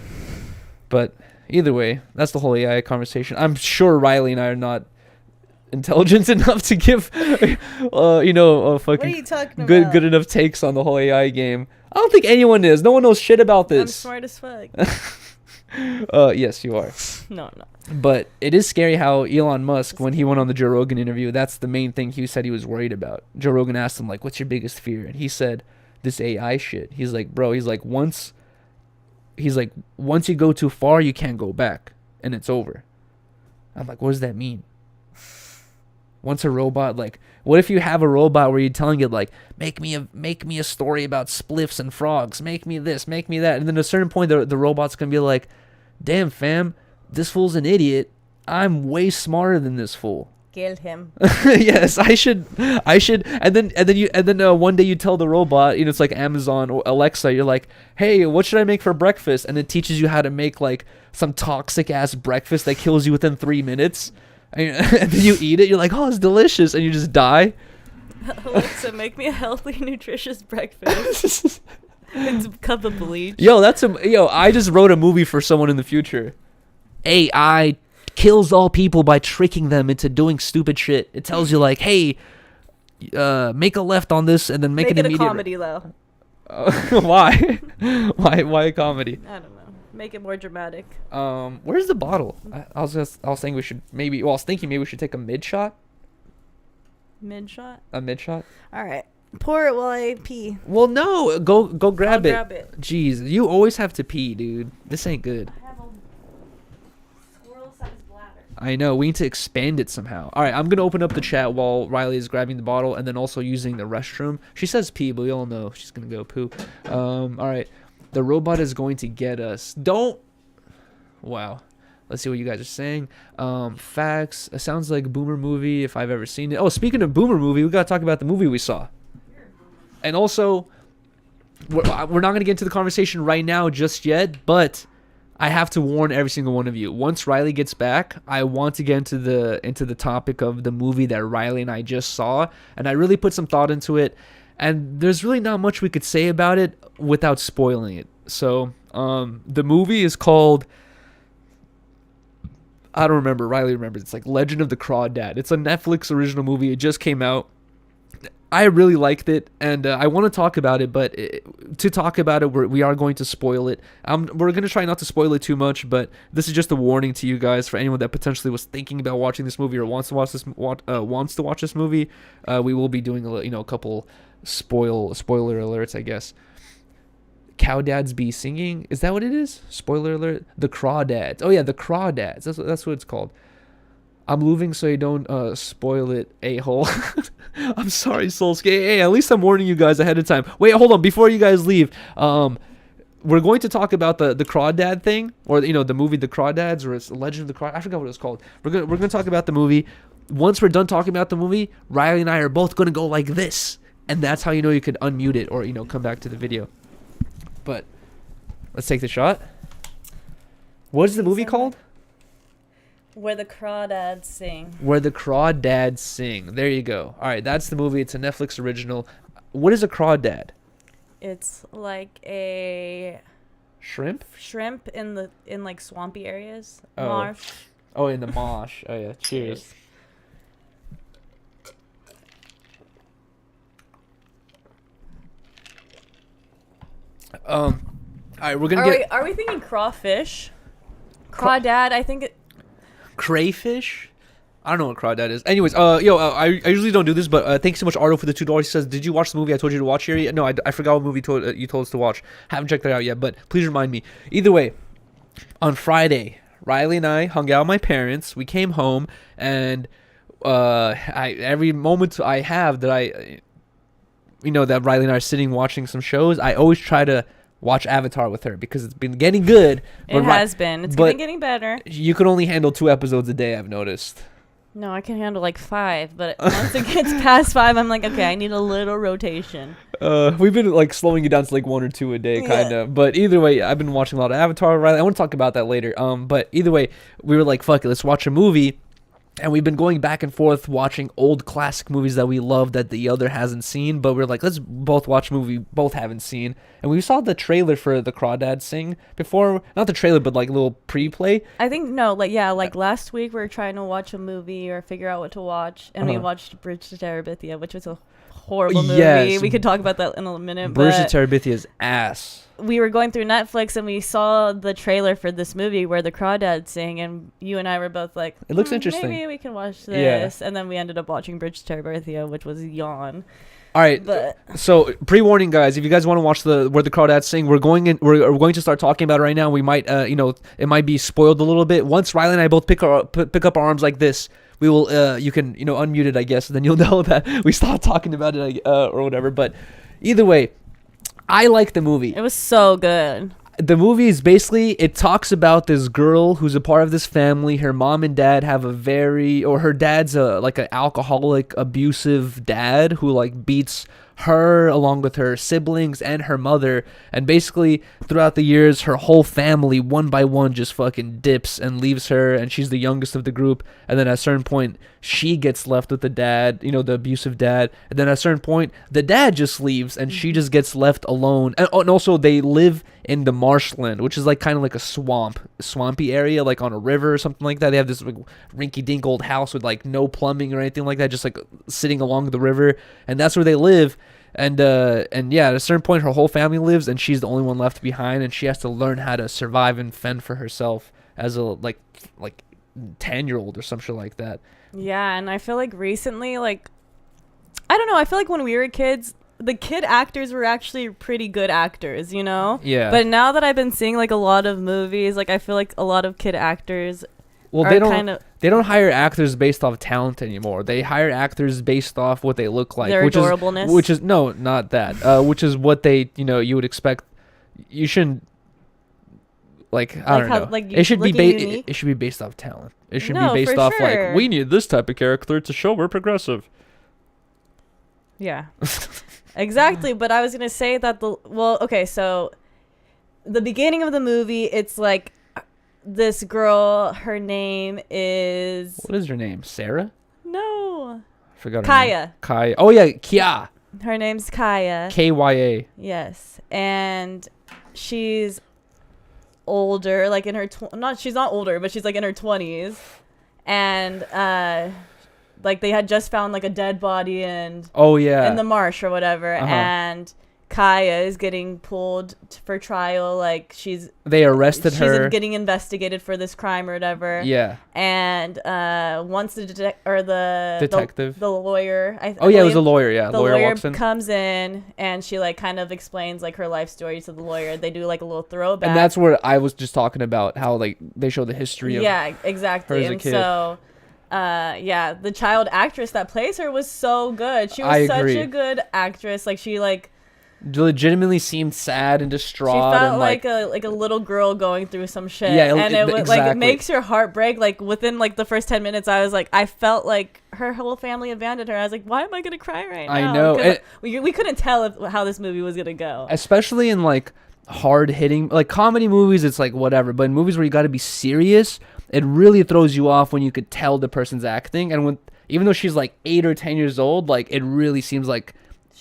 But either way, that's the whole AI conversation. I'm sure Rylee and I are not intelligent enough to give a fucking What are you talking about? good enough takes on the whole AI game. I don't think anyone is. No one knows shit about this. I'm smart as fuck. Yes, you are. No, I'm not. But it is scary how Elon Musk, when he went on the Joe Rogan interview, that's the main thing he said he was worried about. Joe Rogan asked him, like, what's your biggest fear? And he said, this AI shit. He's like, bro, once you go too far, you can't go back, and it's over. I'm like, what does that mean? Once a robot, like, what if you have a robot where you're telling it, like, make me a story about spliffs and frogs, make me this, make me that, and then at a certain point the robot's gonna be like, damn fam, this fool's an idiot, I'm way smarter than this fool. Kill him. Yes, I should, and then one day you tell the robot, it's like Amazon or Alexa, you're like, hey, what should I make for breakfast? And it teaches you how to make like some toxic ass breakfast that kills you within 3 minutes. And then you eat it, you're like, oh, it's delicious, and you just die. Alexa, make me a healthy, nutritious breakfast. It's a cup of bleach. I just wrote a movie for someone in the future. AI kills all people by tricking them into doing stupid shit. It tells you like, hey, make a left on this, and then make an it immediate... a comedy, though. Why? Why a comedy? I don't know. Make it more dramatic. Where's the bottle? I was thinking we should maybe we should take a mid shot. Mid shot? A mid shot? All right. Pour it while I pee. Well, no. Go grab it. Grab it. Jeez, you always have to pee, dude. This ain't good. I have a squirrel-sized bladder. I know. We need to expand it somehow. All right, I'm going to open up the chat while Rylee is grabbing the bottle and then also using the restroom. She says pee, but we all know she's going to go poo. All right. The robot is going to get us. Don't. Wow. Let's see what you guys are saying. Facts. It sounds like a Boomer movie if I've ever seen it. Oh, speaking of Boomer movie, we got to talk about the movie we saw. And also, we're not going to get into the conversation right now just yet, but I have to warn every single one of you. Once Rylee gets back, I want to get into the topic of the movie that Rylee and I just saw, and I really put some thought into it, and there's really not much we could say about it without spoiling it. So, the movie is called... I don't remember. Rylee remembers. It's like Legend of the Crawdad. It's a Netflix original movie. It just came out. I really liked it, and I want to talk about it, but to talk about it, we are going to spoil it. We're going to try not to spoil it too much, but this is just a warning to you guys for anyone that potentially was thinking about watching this movie or wants to watch this movie. We will be doing a couple spoiler alerts, I guess. Cowdads be singing. Is that what it is? Spoiler alert. The Crawdads. Oh yeah, the Crawdads. That's what it's called. I'm moving so you don't spoil it, a-hole. I'm sorry, Solskjaer. Hey, at least I'm warning you guys ahead of time. Wait, hold on. Before you guys leave, we're going to talk about the Crawdad thing, or the movie The Crawdads, or it's Legend of the Crawdad. I forgot what it was called. We're gonna talk about the movie. Once we're done talking about the movie, Rylee and I are both gonna go like this, and that's how you could unmute it or come back to the video. But let's take the shot. What is the movie called? Where the Crawdads Sing. Where the Crawdads Sing. There you go. All right, that's the movie. It's a Netflix original. What is a crawdad? It's like a shrimp in like swampy areas. Oh. Marsh. Oh, in the marsh. Oh yeah. Cheers. All right, we're gonna Are we thinking crawfish? Crawdad, I think it... Crayfish? I don't know what crawdad is. Anyways, I usually don't do this, but thanks so much, Ardo, for the $2. He says, "Did you watch the movie I told you to watch, Yuri?" No, I forgot what movie you told us to watch. Haven't checked that out yet, but please remind me. Either way, on Friday, Rylee and I hung out with my parents. We came home, and every moment I have that that Rylee and I are sitting watching some shows, I always try to watch Avatar with her because it's been getting good. It has been. It's been getting better. You can only handle 2 episodes a day, I've noticed. No, I can handle like 5, but once it gets past 5, I'm like, okay, I need a little rotation. We've been like slowing it down to like 1 or 2 a day, kind of. But either way, I've been watching a lot of Avatar. Rylee, I want to talk about that later. But either way, we were like, fuck it, let's watch a movie. And we've been going back and forth watching old classic movies that we love that the other hasn't seen. But we're like, let's both watch a movie both haven't seen. And we saw the trailer for the Crawdads Sing before. Not the trailer, but like a little pre-play. I think, like last week we were trying to watch a movie or figure out what to watch. And we watched Bridge to Terabithia, which was a horrible movie. Yes. We could talk about that in a minute. Bridge to Terabithia's ass. We were going through Netflix and we saw the trailer for this movie where the crawdads sing, and you and I were both like, it looks interesting. Maybe we can watch this. Yeah. And then we ended up watching Bridge to Terabithia, which was yawn. All right. So pre-warning, guys, if you guys want to watch where the crawdads sing, we're going to start talking about it right now. We might, it might be spoiled a little bit. Once Rylee and I both pick up our arms like this, we will, you can, unmute it, I guess, and then you'll know that we stopped talking about it or whatever. But either way, I like the movie. It was so good. The movie is basically, it talks about this girl who's a part of this family. Her mom and dad have her dad's like an alcoholic, abusive dad who like beats her along with her siblings and her mother. And basically throughout the years, her whole family one by one just fucking dips and leaves her, and she's the youngest of the group. And then at a certain point, she gets left with the dad, the abusive dad. And then at a certain point, the dad just leaves and she just gets left alone. And also they live in the marshland, which is like kind of like a swampy area, like on a river or something like that. They have this like rinky-dink old house with like no plumbing or anything like that, just like sitting along the river, and that's where they live. And yeah, at a certain point, her whole family lives, and she's the only one left behind, and she has to learn how to survive and fend for herself as a like 10-year-old or some shit like that. Yeah, and I feel like recently, like, I don't know, I feel like when we were kids, the kid actors were actually pretty good actors, Yeah. But now that I've been seeing like a lot of movies, like I feel like a lot of kid actors they don't hire actors based off talent anymore. They hire actors based off what they look like, their adorableness. Which is no, not that. Which is what they, you would expect. You shouldn't I don't know. It should be it should be based off talent. It should be based off like, we need this type of character to show we're progressive. Yeah. Exactly, but I was going to say that so the beginning of the movie, it's like this girl, her name is... What is her name? Sarah? No. I forgot her Kaya. name. Kaya. Oh, yeah, Kia. Her name's Kaya. Kya. Yes, and she's older, like in her... she's not older, but she's like in her 20s. And... like they had just found like a dead body in the marsh or whatever, and Kaya is getting pulled for trial. Like they arrested her. She's getting investigated for this crime or whatever. Yeah. And once the detective, the lawyer. It was a lawyer. Yeah. The lawyer walks in. comes in and she like kind of explains like her life story to the lawyer. They do like a little throwback. And that's where I was just talking about how like they show the history of exactly. her as a kid. So. The child actress that plays her was so good. She was such a good actress. Like she like legitimately seemed sad and distraught. She felt and, like a little girl going through some shit. Yeah, and it was exactly. like it makes your heart break. Like within like the first 10 minutes, I was like, I felt like her whole family abandoned her. I was like, why am I gonna cry right now? I know. We couldn't tell how this movie was gonna go. Especially in like hard hitting like comedy movies, it's like whatever. But in movies where you got to be serious, it really throws you off when you could tell the person's acting. And even though she's like 8 or 10 years old, like it really seems like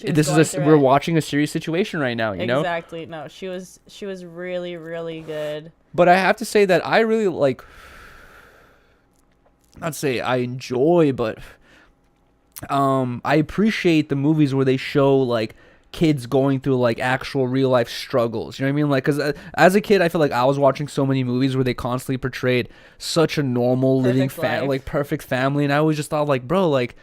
we're watching a serious situation right now. You know exactly. No, she was really really good. But I have to say that I really like. Not say I enjoy, but I appreciate the movies where they show like kids going through like actual real life struggles. You know what I mean? Like, because as a kid, I feel like I was watching so many movies where they constantly portrayed such a normal living like perfect family, and I always just thought like, bro, like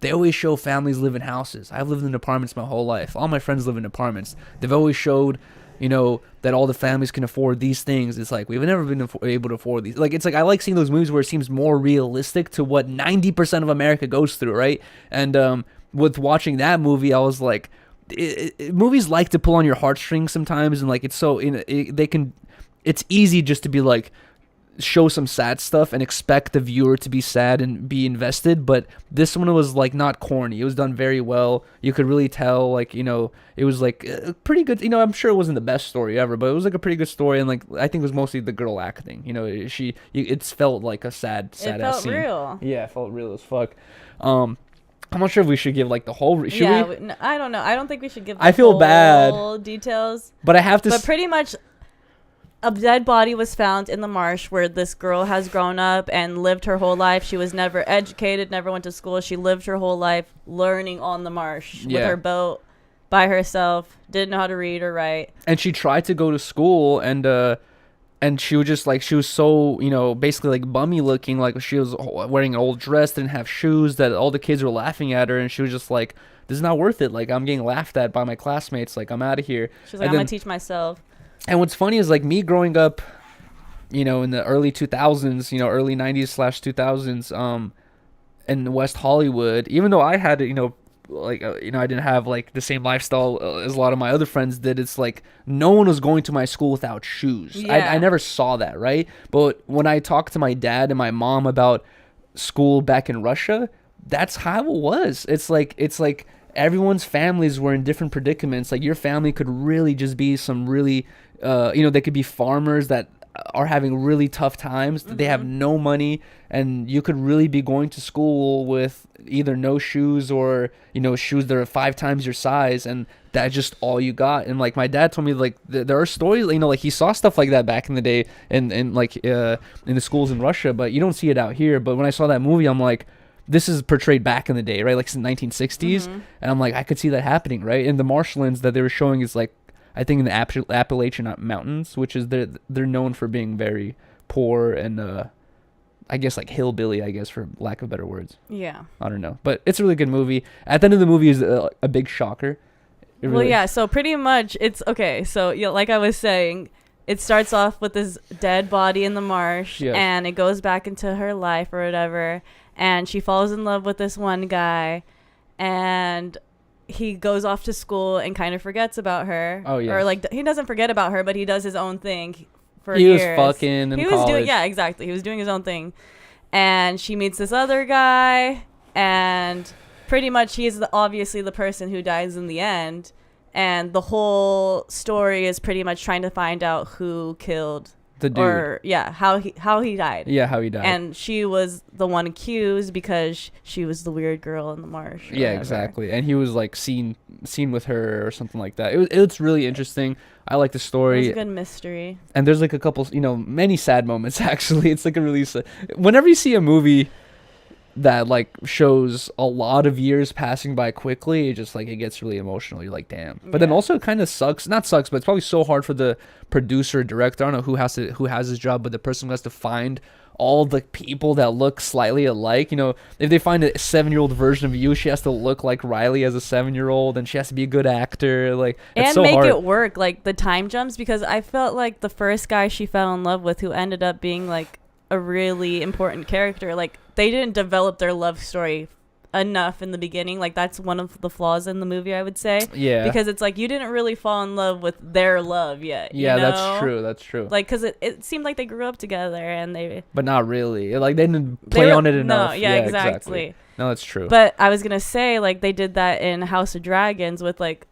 they always show families live in houses. I've lived in apartments my whole life. All my friends live in apartments. They've always showed, you know, that all the families can afford these things. It's like we've never been able to afford these. Like, it's like I like seeing those movies where it seems more realistic to what 90% of America goes through, right? And with watching that movie, I was like, movies like to pull on your heartstrings sometimes, and like it's so it's easy just to be like show some sad stuff and expect the viewer to be sad and be invested, but this one was like not corny. It was done very well. You could really tell, like, you know, it was like pretty good. You know, I'm sure it wasn't the best story ever, but it was like a pretty good story, and like I think it was mostly the girl acting. You know, it felt like a sad it felt ass scene. Real. Yeah, it felt real as fuck. I'm not sure if we should give like the whole. Should we? No, I don't know. I don't think we should give. I feel bad. Details, but I have to. But pretty much, a dead body was found in the marsh where this girl has grown up and lived her whole life. She was never educated, never went to school. She lived her whole life learning on the marsh with her boat by herself. Didn't know how to read or write. And she tried to go to school, and she was just like, she was so, you know, basically like bummy looking, like she was wearing an old dress, didn't have shoes, that all the kids were laughing at her, and she was just like, this is not worth it. Like, I'm getting laughed at by my classmates. Like, I'm out of here. She's like, I'm going to teach myself. And what's funny is like me growing up, you know, in the early 2000s, you know, early 90s/2000s, in West Hollywood, even though I had, you know, like, you know, I didn't have like the same lifestyle as a lot of my other friends did. It's like no one was going to my school without shoes. I never saw that, right? But when I talked to my dad and my mom about school back in Russia, that's how it was. It's like everyone's families were in different predicaments. Like, your family could really just be some really, you know, they could be farmers that are having really tough times. They have no money, and you could really be going to school with either no shoes or, you know, shoes that are 5 times your size, and that's just all you got. And like my dad told me, like there are stories, you know, like he saw stuff like that back in the day and like in the schools in Russia, but you don't see it out here. But when I saw that movie, I'm like, this is portrayed back in the day, right? Like it's the 1960s, and I'm like, I could see that happening, right? And the marshlands that they were showing is like, I think in the Appalachian Mountains, which is they're known for being very poor and I guess like hillbilly, I guess, for lack of better words. Yeah. I don't know, but it's a really good movie. At the end of the movie is a big shocker. Well, yeah. So pretty much it's okay. So like I was saying, it starts off with this dead body in the marsh, and it goes back into her life or whatever, and she falls in love with this one guy, and he goes off to school and kind of forgets about her. Oh yeah. Or like he doesn't forget about her, but he does his own thing for years. He was fucking in college. Yeah, exactly. He was doing his own thing, and she meets this other guy, and pretty much he's obviously the person who dies in the end, and the whole story is pretty much trying to find out who killed the dude, or how he died. Yeah, how he died. And she was the one accused because she was the weird girl in the marsh. Yeah, exactly. And he was like seen with her or something like that. It's really interesting. I like the story. It's a good mystery. And there's like a couple, you know, many sad moments actually. It's like a really whenever you see a movie that like shows a lot of years passing by quickly, it just like it gets really emotional. You're like, damn. But then also it kind of sucks, not sucks, but it's probably so hard for the producer, director, I don't know who has his job, but the person who has to find all the people that look slightly alike. You know, if they find a 7-year-old version of you, she has to look like Rylee as a 7-year-old, and she has to be a good actor. Like, it's and so make hard. It work, like the time jumps, because I felt like the first guy she fell in love with, who ended up being like a really important character, like they didn't develop their love story enough in the beginning. Like that's one of the flaws in the movie, I would say. Yeah, because it's like you didn't really fall in love with their love yet. Yeah, you know? That's true. Like, because it seemed like they grew up together, and but not really. Like they didn't play on it enough. No, yeah, exactly. No, that's true. But I was gonna say, like, they did that in House of Dragons with like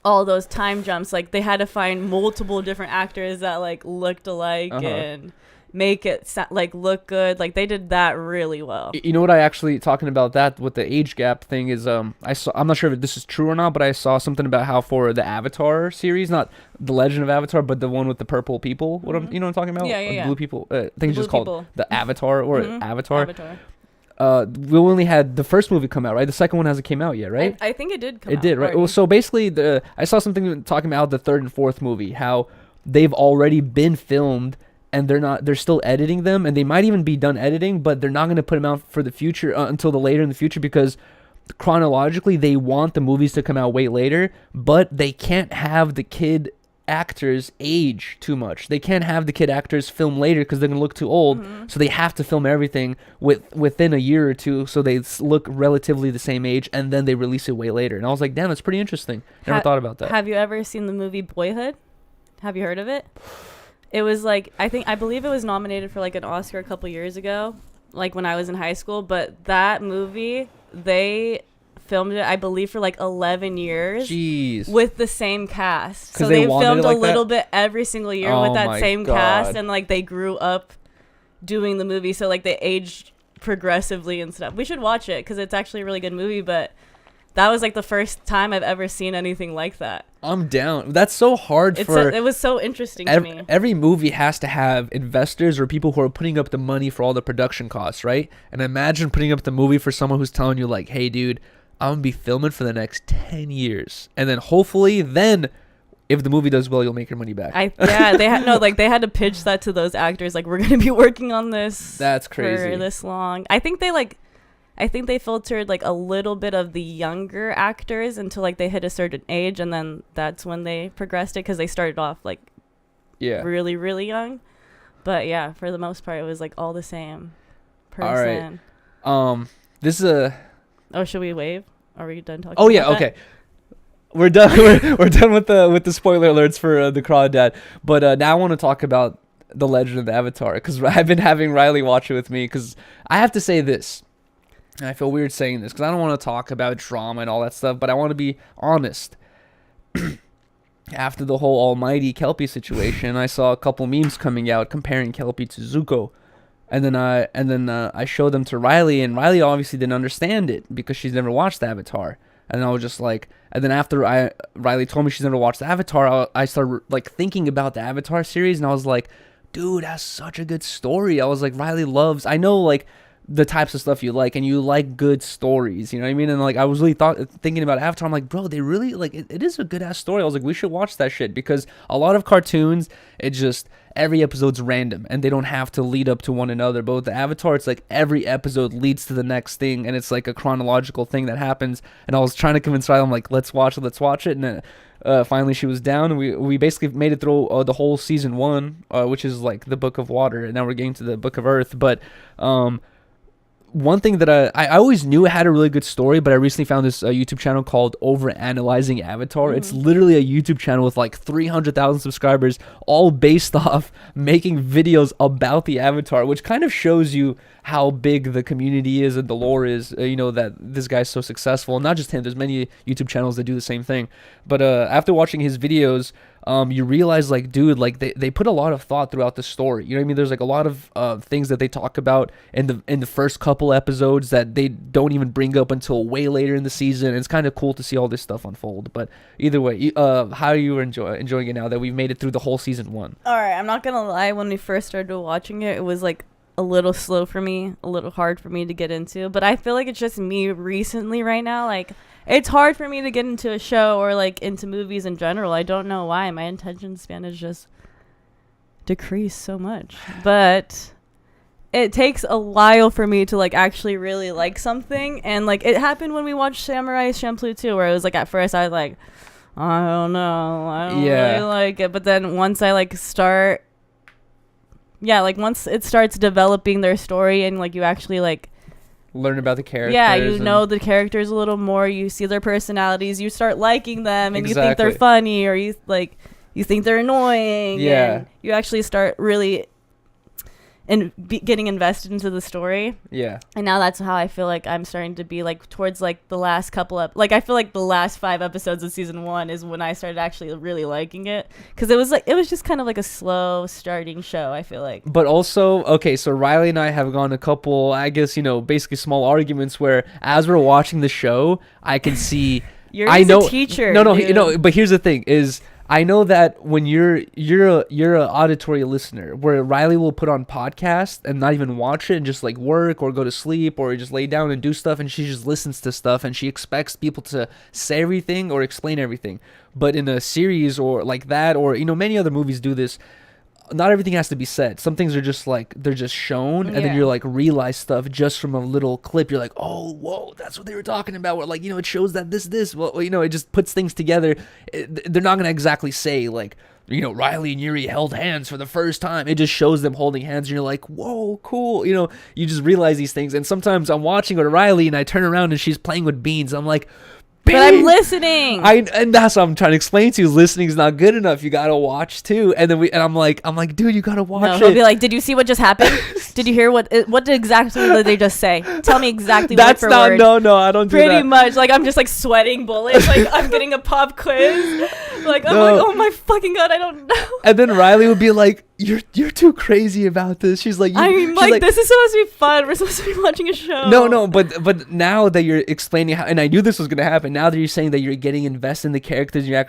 all those time jumps. Like they had to find multiple different actors that like looked alike and make it look good. Like they did that really well. You know what, I actually, talking about that with the age gap thing, is I'm not sure if this is true or not, but I saw something about how for the Avatar series, not the Legend of Avatar, but the one with the purple people, you know what I'm talking about? Yeah. Blue people, I think it's just called the Avatar or Avatar. we only had the first movie come out, right? The second one hasn't came out yet, right? I think it did come out. It did, right? already. Well, so basically, I saw something talking about the third and fourth movie, how they've already been filmed and they're still editing them, and they might even be done editing, but they're not going to put them out for the future until the later in the future, because chronologically they want the movies to come out way later, but they can't have the kid actors age too much. They can't have the kid actors film later because they're gonna look too old. So they have to film everything within a year or two, so they look relatively the same age, and then they release it way later. And I was like, damn, that's pretty interesting. Never thought about that. Have you ever seen the movie Boyhood? Have you heard of it? It was like, I believe it was nominated for like an Oscar a couple years ago, like when I was in high school. But that movie, they filmed it, I believe, for like 11 years. Jeez. With the same cast. So they filmed like a little bit every single year with that same cast, and like they grew up doing the movie, so like they aged progressively and stuff. We should watch it because it's actually a really good movie, but that was like the first time I've ever seen anything like that. I'm down. That's so hard it was so interesting to me. Every movie has to have investors or people who are putting up the money for all the production costs, right? And imagine putting up the movie for someone who's telling you like, hey dude, I'm gonna be filming for the next 10 years, and then hopefully if the movie does well, you'll make your money back. They had to pitch that to those actors, like, we're gonna be working on this that's crazy for this long. I think they filtered like a little bit of the younger actors until like they hit a certain age, and then that's when they progressed it, because they started off like really, really young. But yeah, for the most part, it was like all the same person. All right. This is a... Oh, should we wave? Are we done talking? Oh yeah, about okay. We're done. we're done with the spoiler alerts for the Crawdad. But now I want to talk about the Legend of the Avatar, because I've been having Rylee watch it with me, because I have to say this. And I feel weird saying this because I don't want to talk about drama and all that stuff, but I want to be honest. After the whole almighty Kelpie situation, I saw a couple memes coming out comparing Kelpie to Zuko. And then I showed them to Rylee, and Rylee obviously didn't understand it because she's never watched Avatar. And I was just like, and then after Rylee told me she's never watched Avatar, I started like thinking about the Avatar series, and I was like, dude, that's such a good story. I was like, Rylee loves, I know like the types of stuff you like, and you like good stories, you know what I mean? And like I was really thinking about Avatar. I'm like, bro, they really like it is a good ass story. I was like, we should watch that shit, because a lot of cartoons, it just every episode's random and they don't have to lead up to one another. But with the Avatar, it's like every episode leads to the next thing, and it's like a chronological thing that happens. And I was trying to convince Riley, I'm like, let's watch it. And finally she was down, and we basically made it through the whole season 1, which is like the Book of Water, and now we're getting to the Book of Earth. But one thing that I always knew it had a really good story, but I recently found this YouTube channel called Overanalyzing Avatar. It's literally a YouTube channel with like 300,000 subscribers, all based off making videos about the Avatar, which kind of shows you how big the community is and the lore is, that this guy's so successful. And not just him, there's many YouTube channels that do the same thing. But after watching his videos, you realize, like, dude, like they put a lot of thought throughout the story. You know what I mean? There's like a lot of things that they talk about in the first couple episodes that they don't even bring up until way later in the season. And it's kind of cool to see all this stuff unfold. But either way, how are you enjoying it now that we've made it through the whole season 1? All right, I'm not gonna lie. When we first started watching it, it was like a little slow for me, a little hard for me to get into. But I feel like it's just me recently right now. Like, it's hard for me to get into a show or like into movies in general. I don't know why. My attention span has just decreased so much. But it takes a while for me to like actually really like something. And like it happened when we watched Samurai Champloo too, where it was like at first I was like, I don't know, I don't really like it. But then once I like once it starts developing their story and like you actually like learn about the characters. Yeah, you know the characters a little more. You see their personalities. You start liking them, and you think they're funny, or you think they're annoying. Yeah, and you actually start really getting invested into the story. Yeah, and now that's how I feel like I'm starting to be like towards like the last couple of I feel like the last 5 episodes of season 1 is when I started actually really liking it, because it was just kind of like a slow starting show, I feel like. But also, okay, so Rylee and I have gone a couple, I guess, basically small arguments where as we're watching the show, I can see You're a teacher. No, but here's the thing is, I know that when you're an auditory listener, where Rylee will put on podcasts and not even watch it and just like work or go to sleep or just lay down and do stuff, and she just listens to stuff and she expects people to say everything or explain everything. But in a series or like that, or many other movies do this, not everything has to be said. Some things are just like they're just shown, and then you're like realize stuff just from a little clip. You're like, oh, whoa, that's what they were talking about. Or like, it shows that this. Well, it just puts things together. They're not gonna exactly say like, Rylee and Yuri held hands for the first time. It just shows them holding hands, and you're like, whoa, cool. You just realize these things. And sometimes I'm watching with Rylee, and I turn around and she's playing with beans. I'm like, but I'm listening. And that's what I'm trying to explain to you. Listening is not good enough. You gotta watch too. And I'm like, dude, you gotta watch it. He'll be like, did you see what just happened? Did you hear what exactly did they just say? Tell me exactly word for word. No, I don't do that. Pretty much. Like, I'm just like sweating bullets. Like, I'm getting a pop quiz. Like, I'm like, oh my fucking God, I don't know. And then Rylee would be like, you're too crazy about this. She's like, this is supposed to be fun. We're supposed to be watching a show. No, but now that you're explaining how, and I knew this was gonna happen. Now that you're saying that you're getting invested in the characters, you're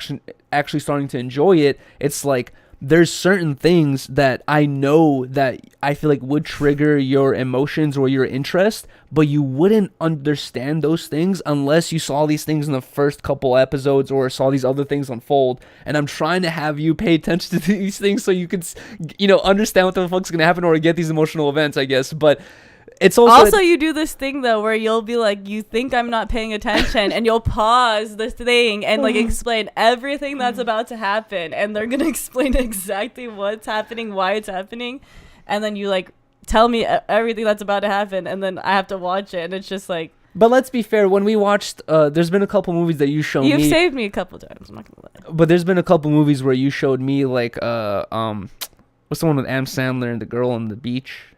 actually starting to enjoy it. It's like there's certain things that I know that I feel like would trigger your emotions or your interest, but you wouldn't understand those things unless you saw these things in the first couple episodes or saw these other things unfold. And I'm trying to have you pay attention to these things so you could, understand what the fuck's gonna happen or get these emotional events, I guess. But it's also you do this thing though where you'll be like, you think I'm not paying attention, and you'll pause this thing and like explain everything that's about to happen, and they're gonna explain exactly what's happening, why it's happening, and then you like tell me everything that's about to happen, and then I have to watch it, and it's just like. But let's be fair. When we watched, there's been a couple movies that you've saved me a couple times. I'm not gonna lie. But there's been a couple movies where you showed me like what's the one with Adam Sandler and the girl on the beach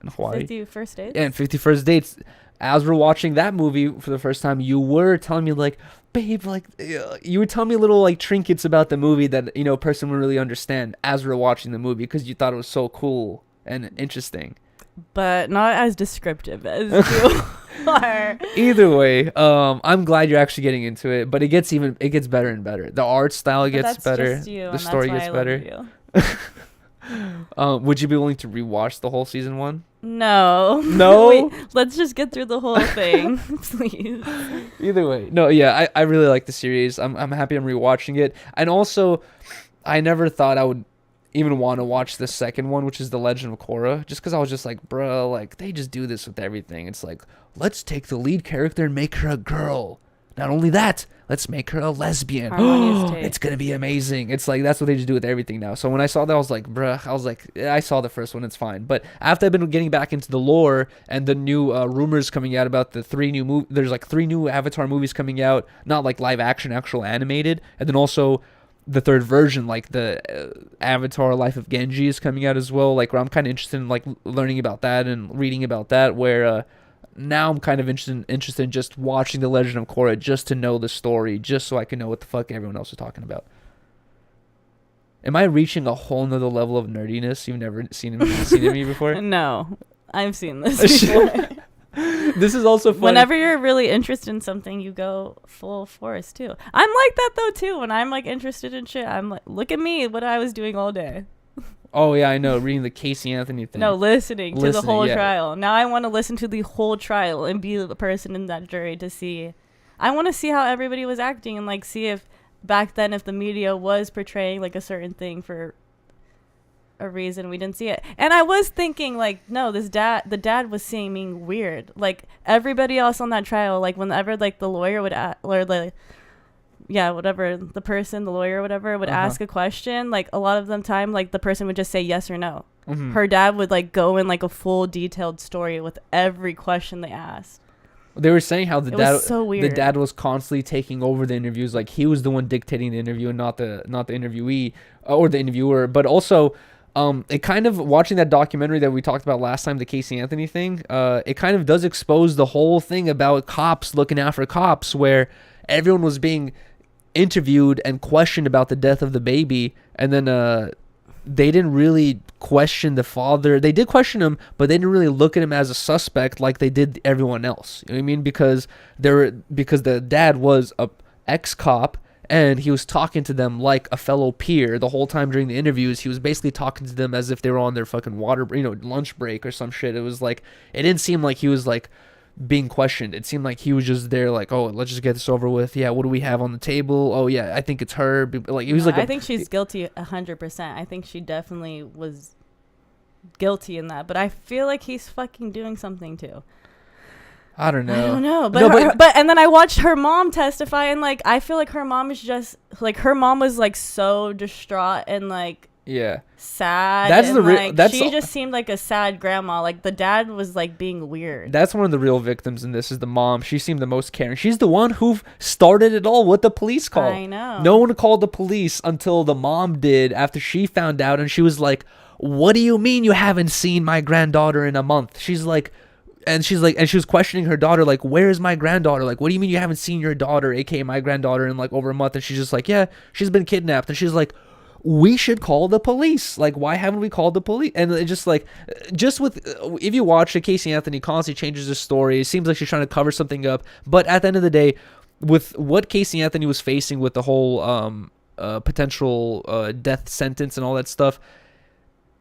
in Hawaii? 50 First Dates? Yeah, and 50 First Dates. As we're watching that movie for the first time, you were telling me like, babe, like you were telling me little like trinkets about the movie that a person would really understand as we're watching the movie because you thought it was so cool and interesting. But not as descriptive as you are. Either way, I'm glad you're actually getting into it, but it gets better and better. The art style gets better. The story gets better. Would you be willing to rewatch the whole season 1? No. Wait, let's just get through the whole thing, please. Either way, no, yeah, I really like the series. I'm happy I'm rewatching it, and also, I never thought I would even want to watch the second one, which is The Legend of Korra, just because I was just like, bro, like they just do this with everything. It's like, let's take the lead character and make her a girl. Not only that, let's make her a lesbian. It's gonna be amazing. It's like that's what they just do with everything now. So when I saw that, I was like, bruh, I saw the first one, it's fine. But after I've been getting back into the lore and the new rumors coming out about the 3 new there's like 3 new Avatar movies coming out, not like live action, actual animated, and then also the 3rd version, like the Avatar Life of Genji is coming out as well. Like where I'm kind of interested in like learning about that and reading about that. Where now I'm kind of interested in just watching The Legend of Korra just to know the story, just so I can know what the fuck everyone else is talking about. Am I reaching a whole nother level of nerdiness you've never seen in me before? No, I've seen this before. This is also funny. Whenever you're really interested in something, you go full force too. I'm like that though too. When I'm like interested in shit, I'm like, look at me, what I was doing all day. Oh yeah, I know. Reading the Casey Anthony thing. No, listening to the whole trial. Now I want to listen to the whole trial and be the person in that jury to see. I want to see how everybody was acting and like see if back then if the media was portraying like a certain thing for a reason we didn't see it. And I was thinking like, no, the dad was seeming weird. Like everybody else on that trial, like whenever like the lawyer would or like. Yeah, whatever, the person, the lawyer, whatever, would ask a question, like a lot of the time, like the person would just say yes or no. Mm-hmm. Her dad would like go in like a full detailed story with every question they asked. They were saying how the dad was constantly taking over the interviews, like he was the one dictating the interview and not the interviewee or the interviewer. But also, it kind of watching that documentary that we talked about last time, the Casey Anthony thing, it kind of does expose the whole thing about cops looking after cops, where everyone was being interviewed and questioned about the death of the baby, and then they didn't really question the father. They did question him, but they didn't really look at him as a suspect like they did everyone else. You know what I mean? Because the dad was a ex-cop, and he was talking to them like a fellow peer the whole time during the interviews. He was basically talking to them as if they were on their fucking lunch break or some shit. It was like, it didn't seem like he was like being questioned. It seemed like he was just there like, oh, let's just get this over with. Yeah, what do we have on the table? Oh yeah, I think it's her. Like he was like, I think she's guilty 100%. I think she definitely was guilty in that, but I feel like he's fucking doing something too. I don't know. But and then I watched her mom testify, and like I feel like her mom is just like, her mom was like so distraught and like sad. That's and, the real. Like, That's she just seemed like a sad grandma. Like the dad was like being weird. That's one of the real victims in this, is the mom. She seemed the most caring. She's the one who started it all with the police call. I know. No one called the police until the mom did, after she found out, and she was like, "What do you mean you haven't seen my granddaughter in a month?" She's like, and she was questioning her daughter, like, "Where's my granddaughter? Like, what do you mean you haven't seen your daughter, aka my granddaughter, in like over a month?" And she's just like, "Yeah, she's been kidnapped." And she's like, "We should call the police. Like, why haven't we called the police?" And it just like, if you watch it, Casey Anthony constantly changes his story. It seems like she's trying to cover something up. But at the end of the day, with what Casey Anthony was facing with the whole potential death sentence and all that stuff,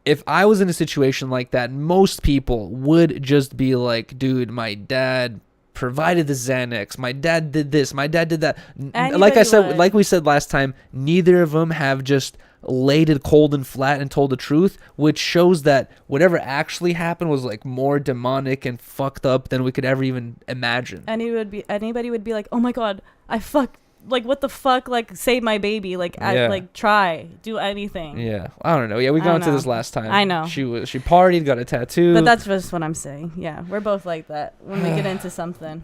if I was in a situation like that, most people would just be like, "Dude, my dad provided the Xanax. My dad did this. My dad did that." Like we said last time, neither of them have just laid it cold and flat and told the truth, which shows that whatever actually happened was like more demonic and fucked up than we could ever even imagine. Anybody would be like, "Oh my god, I fucked. Like, what the fuck? Like, save my baby. Like, do anything." Yeah, I don't know. Yeah, we got into this last time. I know. She partied, got a tattoo. But that's just what I'm saying. Yeah, we're both like that. When we get into something,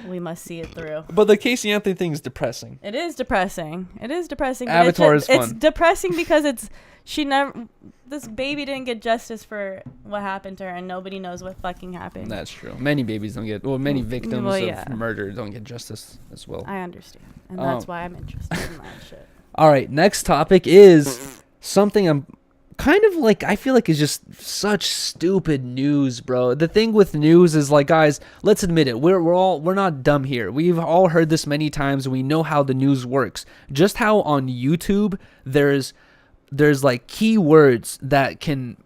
we must see it through. But the Casey Anthony thing is depressing. It is depressing. Avatar is fun. It's depressing because this baby didn't get justice for what happened to her, and nobody knows what fucking happened. That's true. Many babies don't get, many victims of murder don't get justice as well. I understand. And that's why I'm interested in that shit. All right, next topic is something I'm kind of like, I feel like is just such stupid news, bro. The thing with news is like, guys, let's admit it. We're not dumb here. We've all heard this many times. We know how the news works. Just how on YouTube there's like keywords that can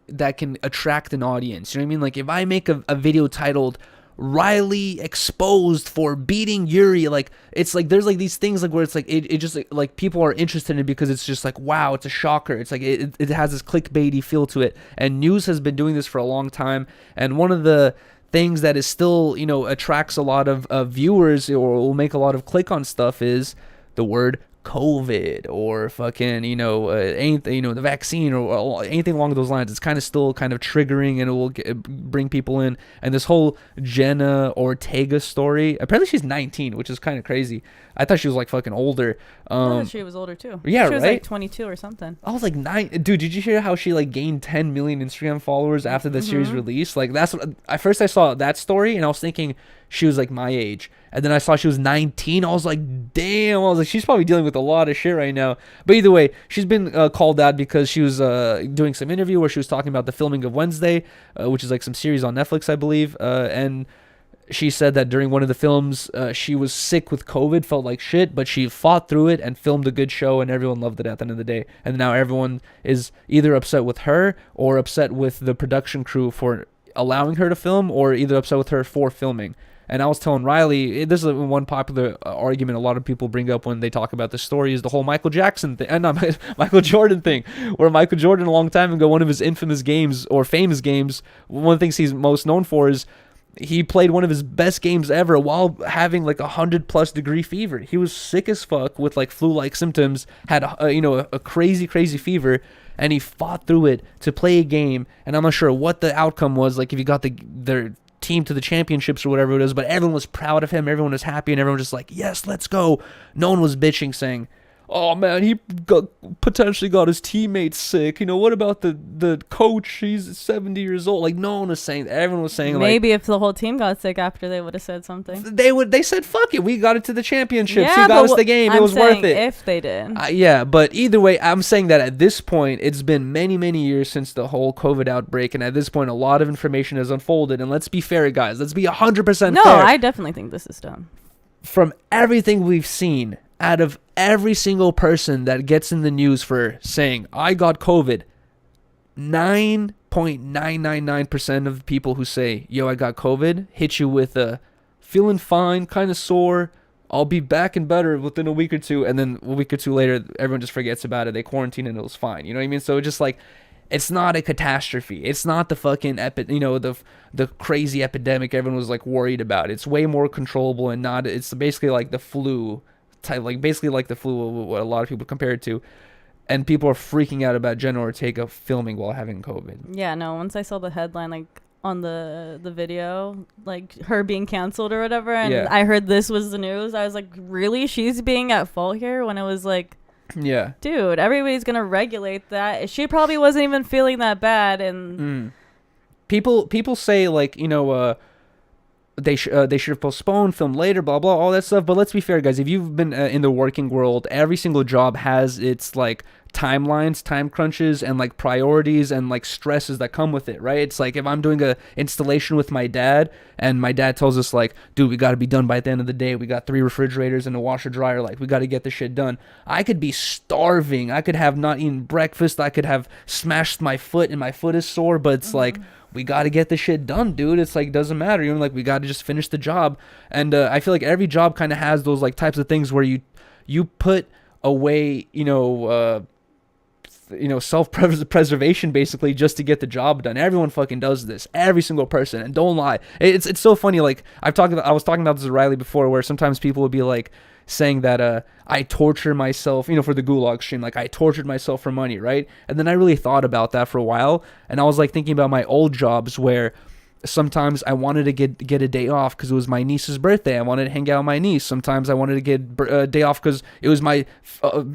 attract an audience. You know what I mean? Like if I make a video titled "Rylee exposed for beating Yuriy," like it's like there's like these things like where it's like it just like people are interested in it because it's just like, wow, it's a shocker. It's like it has this clickbaity feel to it. And news has been doing this for a long time. And one of the things that is still, attracts a lot of viewers or will make a lot of click on stuff is the word COVID or fucking, anything, the vaccine or anything along those lines. It's kind of still kind of triggering, and it will bring people in. And this whole Jenna Ortega story, apparently she's 19, which is kind of crazy. I thought she was like fucking older. I thought she was older too. Yeah, she was right? like 22 or something. I was like 9. Dude, did you hear how she like gained 10 million Instagram followers after the series release? Like that's what at first I saw that story and I was thinking she was like my age. And then I saw she was 19. I was like, damn. I was like, she's probably dealing with a lot of shit right now. But either way, she's been called out because she was doing some interview where she was talking about the filming of Wednesday, which is like some series on Netflix, I believe. And she said that during one of the films, she was sick with COVID, felt like shit, but she fought through it and filmed a good show, and everyone loved it at the end of the day. And now everyone is either upset with her or upset with the production crew for allowing her to film, or either upset with her for filming. And I was telling Rylee, this is one popular argument a lot of people bring up when they talk about this story, is the whole Michael Jackson thing, and not Michael Jordan thing, where Michael Jordan a long time ago, one of his infamous games or famous games, one of the things he's most known for is he played one of his best games ever while having like 100+ degree fever. He was sick as fuck with like flu-like symptoms, had a crazy fever, and he fought through it to play a game. And I'm not sure what the outcome was, like if he got their team to the championships or whatever it is, but everyone was proud of him, everyone was happy, and everyone was just like, yes, let's go. No one was bitching saying, oh man, he potentially got his teammates sick. What about the coach? He's 70 years old. Like no one was saying that. Everyone was saying maybe if the whole team got sick after, they would have said something. They said fuck it, we got it to the championships. He got us the game. It was worth it. If they did. Yeah, but either way, I'm saying that at this point, it's been many years since the whole COVID outbreak, and at this point, a lot of information has unfolded. And let's be fair, guys. Let's be 100% fair. No, I definitely think this is dumb. from everything we've seen, out of every single person that gets in the news for saying, I got COVID, 9.999% of the people who say, yo, I got COVID, hit you with a feeling fine, kind of sore, I'll be back and better within a week or two. And then a week or two later, everyone just forgets about it. They quarantine and it was fine. You know what I mean? So just like, it's not a catastrophe. It's not the fucking the crazy epidemic everyone was like worried about. It's way more controllable and not. It's basically like the flu type, like basically like the flu, what a lot of people compare it to. And people are freaking out about Jenna Ortega filming while having COVID. Yeah, no. Once I saw the headline, like on the video, like her being canceled or whatever, and Yeah. I heard this was the news, I was like, really? She's being at fault here? When it was like, Yeah. dude, everybody's gonna regulate that. She probably wasn't even feeling that bad, and People say like, you know, they should have postponed, filmed later, blah blah, all that stuff. But let's be fair, guys. If you've been in the working world, every single job has its like timelines, time crunches, and like priorities and like stresses that come with it, right? It's like if I'm doing a installation with my dad, and my dad tells us like, dude, we got to be done by the end of the day. We got 3 refrigerators and a washer dryer. Like, we got to get this shit done. I could be starving. I could have not eaten breakfast. I could have smashed my foot and my foot is sore. But it's like, we got to get this shit done, dude. It's like, doesn't matter. You know, like, we got to just finish the job. And I feel like every job kind of has those like types of things where you put away, self-preservation basically just to get the job done. Everyone fucking does this. Every single person. And don't lie. It's so funny. Like, I was talking about this with Riley before, where sometimes people would be like saying that I torture myself, for the gulag stream. Like, I tortured myself for money, right? And then I really thought about that for a while. And I was like thinking about my old jobs where sometimes I wanted to get a day off because it was my niece's birthday. I wanted to hang out with my niece. Sometimes I wanted to get a day off because it was my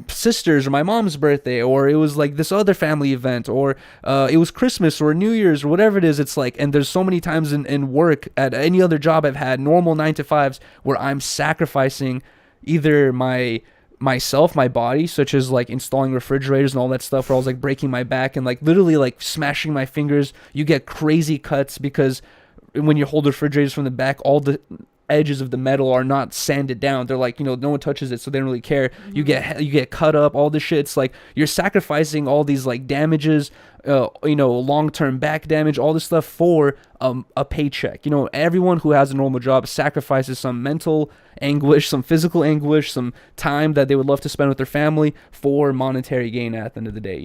sister's or my mom's birthday, or it was like this other family event, or it was Christmas or New Year's or whatever it is. It's like, and there's so many times in work at any other job I've had, normal 9-to-5s, where I'm sacrificing either myself, my body, such as like installing refrigerators and all that stuff, where I was like breaking my back and like literally like smashing my fingers. You get crazy cuts because when you hold refrigerators from the back, all the edges of the metal are not sanded down. They're like, no one touches it, so they don't really care. You get cut up, all this shit. It's like you're sacrificing all these like damages, long-term back damage, all this stuff for a paycheck. Everyone who has a normal job sacrifices some mental anguish, some physical anguish, some time that they would love to spend with their family for monetary gain at the end of the day,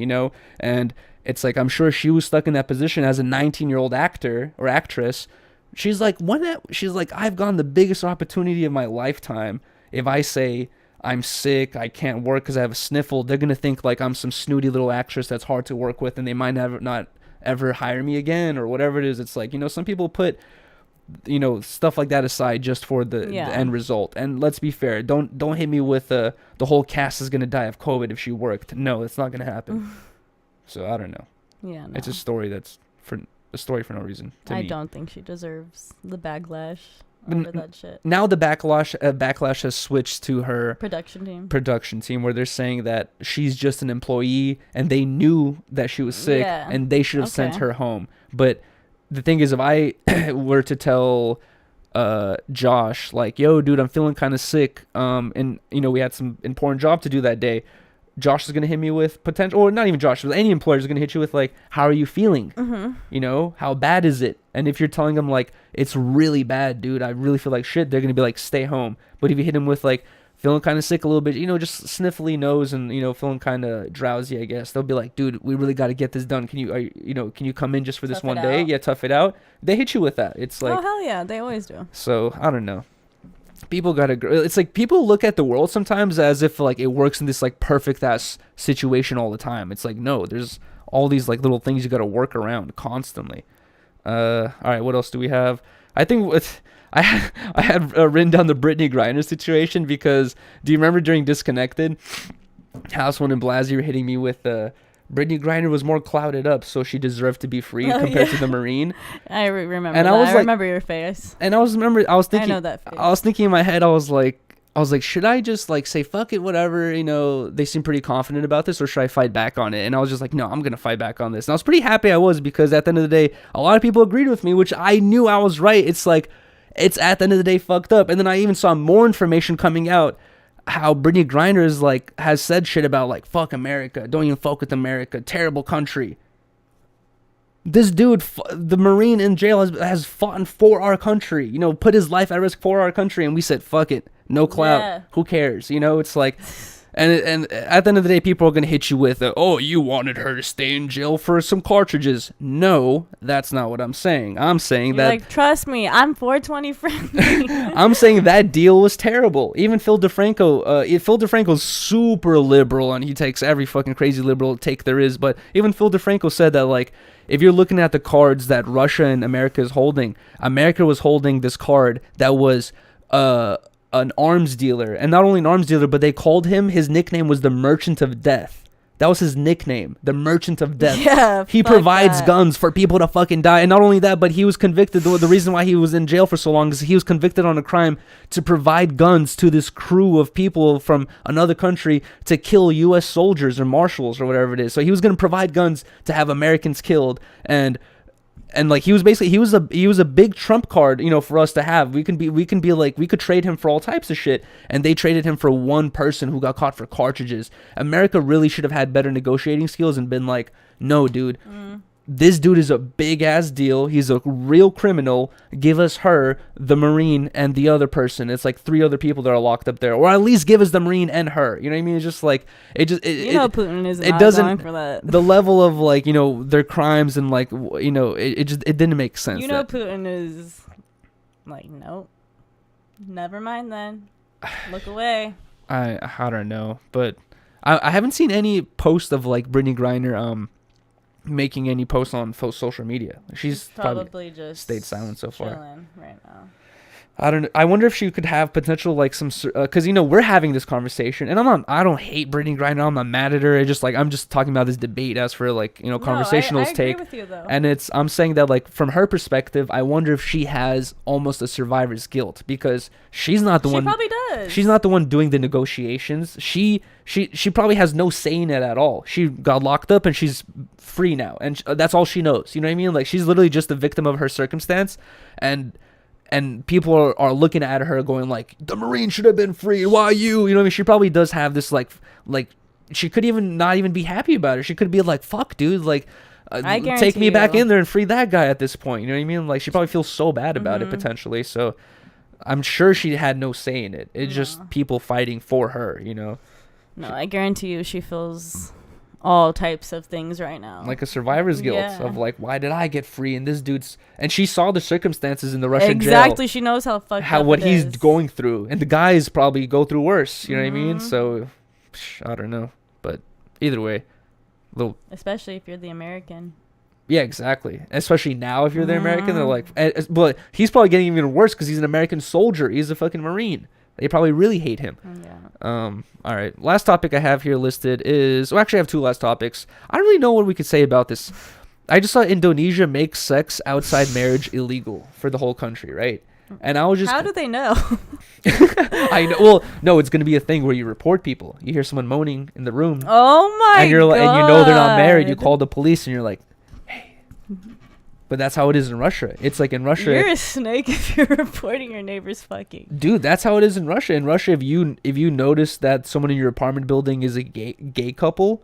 And it's like, I'm sure she was stuck in that position as a 19-year-old actor or actress. She's like, I've gotten the biggest opportunity of my lifetime. If I say I'm sick, I can't work because I have a sniffle, they're going to think like I'm some snooty little actress that's hard to work with, and they might not ever hire me again or whatever it is. It's like, some people put, stuff like that aside just for the end result. And let's be fair. Don't hit me with the whole cast is going to die of COVID if she worked. No, it's not going to happen. So I don't know. Yeah, no. It's a story for no reason to me. I don't think she deserves the backlash over that shit. Now the backlash has switched to her production team, where they're saying that she's just an employee and they knew that she was sick and they should have sent her home. But the thing is, if I were to tell Josh, like, yo, dude, I'm feeling kind of sick, and we had some important job to do that day, Josh is going to hit me with potential, or not even Josh, but any employer is going to hit you with like, how are you feeling? How bad is it? And if you're telling them like, it's really bad, dude, I really feel like shit, they're going to be like, stay home. But if you hit them with like, feeling kind of sick a little bit, just sniffly nose and, feeling kind of drowsy, I guess, they'll be like, dude, we really got to get this done. Can you come in just for this one day? Yeah, tough it out. They hit you with that. It's like, oh, hell yeah, they always do. So, I don't know. People it's like people look at the world sometimes as if like it works in this like perfect ass situation all the time. It's like, no, there's all these like little things you got to work around constantly. All right, what else do we have? I think I had written down the Brittany Griner situation because do you remember during Disconnected, Housephone and Blasey were hitting me with Brittany Griner was more clouded up, so she deserved to be free compared to the Marine. I remember and that. I remember your face. And I was thinking, I know that face. I was thinking in my head, I was like, should I just like say fuck it, whatever? They seem pretty confident about this, or should I fight back on it? And I was just like, no, I'm gonna fight back on this. And I was pretty happy I was, because at the end of the day, a lot of people agreed with me, which I knew I was right. It's like, it's at the end of the day fucked up. And then I even saw more information coming out how Brittany Griner is like has said shit about like fuck America, don't even fuck with America, terrible country. This dude, the Marine in jail, has fought for our country, you know, put his life at risk for our country, and we said fuck it, no clout, Yeah. who cares, you know? It's like, and at the end of the day, people are gonna hit you with, oh, you wanted her to stay in jail for some cartridges. No, that's not what I'm saying. I'm saying You're that like, trust me, I'm 420 friendly. I'm saying that deal was terrible. Even Phil DeFranco's super liberal, and he takes every fucking crazy liberal take there is. But even Phil DeFranco said that, like, if you're looking at the cards that Russia and America is holding, America was holding this card that was an arms dealer. And not only an arms dealer, but they called him, his nickname was the Merchant of Death. That was his nickname, the Merchant of Death. Yeah, he fuck provides that. guns for people to fucking die. And not only that, but he was convicted. The reason why he was in jail for so long is he was convicted on a crime to provide guns to this crew of people from another country to kill U.S. soldiers or marshals or whatever it is. So he was going to provide guns to have Americans killed. And like he was a big trump card, you know, for us to have. We could trade him for all types of shit, and they traded him for one person who got caught for cartridges. America really should have had better negotiating skills and been like, no, dude, this dude is a big ass deal. He's a real criminal. Give us her, the Marine, and the other person. It's like 3 other people that are locked up there, or at least give us the Marine and her. You know what I mean? It's just like Putin is not doesn't going for that. the level of like, you know, their crimes and like, you know, it didn't make sense. You know, Putin is like, nope, never mind then, look away. I don't know, but I haven't seen any post of like Brittany Griner making any posts on social media. She's probably just stayed silent so far. Chilling right now. I don't know. I wonder if she could have potential like some, because you know we're having this conversation, and I don't hate Brittany Griner. I'm not mad at her. I'm just talking about this debate as for like, you know, conversational's I take. agree with you, though. And I'm saying that like from her perspective, I wonder if she has almost a survivor's guilt because she's not the one. She probably does. She's not the one doing the negotiations. She probably has no say in it at all. She got locked up and she's free now, and that's all she knows. You know what I mean? Like she's literally just a victim of her circumstance, and people are looking at her going like, the Marine should have been free. Why you? You know what I mean? She probably does have this like she could even not even be happy about it. She could be like, fuck, dude, like take me back in there and free that guy at this point. You know what I mean? Like she probably feels so bad about it potentially. So I'm sure she had no say in it. It's just people fighting for her, you know? No, I guarantee you she feels all types of things right now. Like a survivor's guilt of like, why did I get free? And this dude's, and she saw the circumstances in the Russian jail. Exactly, she knows how fucked up what it he's is. going through, and the guys probably go through worse. You know what I mean? So, I don't know, but either way, especially if you're the American. Yeah, exactly. Especially now, if you're the American, they're like, but he's probably getting even worse because he's an American soldier. He's a fucking Marine. They probably really hate him. Yeah. All right. Last topic I have here listed is... Well, actually, I have 2 last topics. I don't really know what we could say about this. I just saw Indonesia make sex outside marriage illegal for the whole country, right? And I was just... How do they know? I know. Well, no, it's going to be a thing where you report people. You hear someone moaning in the room. Oh, my and God. And you know they're not married. You call the police and you're like, hey... But that's how it is in Russia. It's like in Russia. You're a snake if you're reporting your neighbors fucking. Dude, that's how it is in Russia. In Russia, if you notice that someone in your apartment building is a gay couple,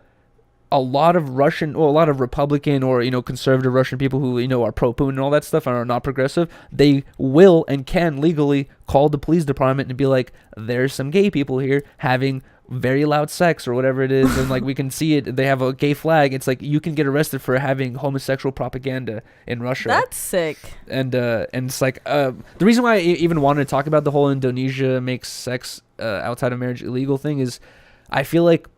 a lot of Republican or, you know, conservative Russian people who, you know, are pro-Putin and all that stuff and are not progressive, they will and can legally call the police department and be like, there's some gay people here having very loud sex or whatever it is, and like we can see it, they have a gay flag. It's like you can get arrested for having homosexual propaganda in Russia. That's sick. And it's like the reason why I even wanted to talk about the whole Indonesia makes sex outside of marriage illegal thing is I feel like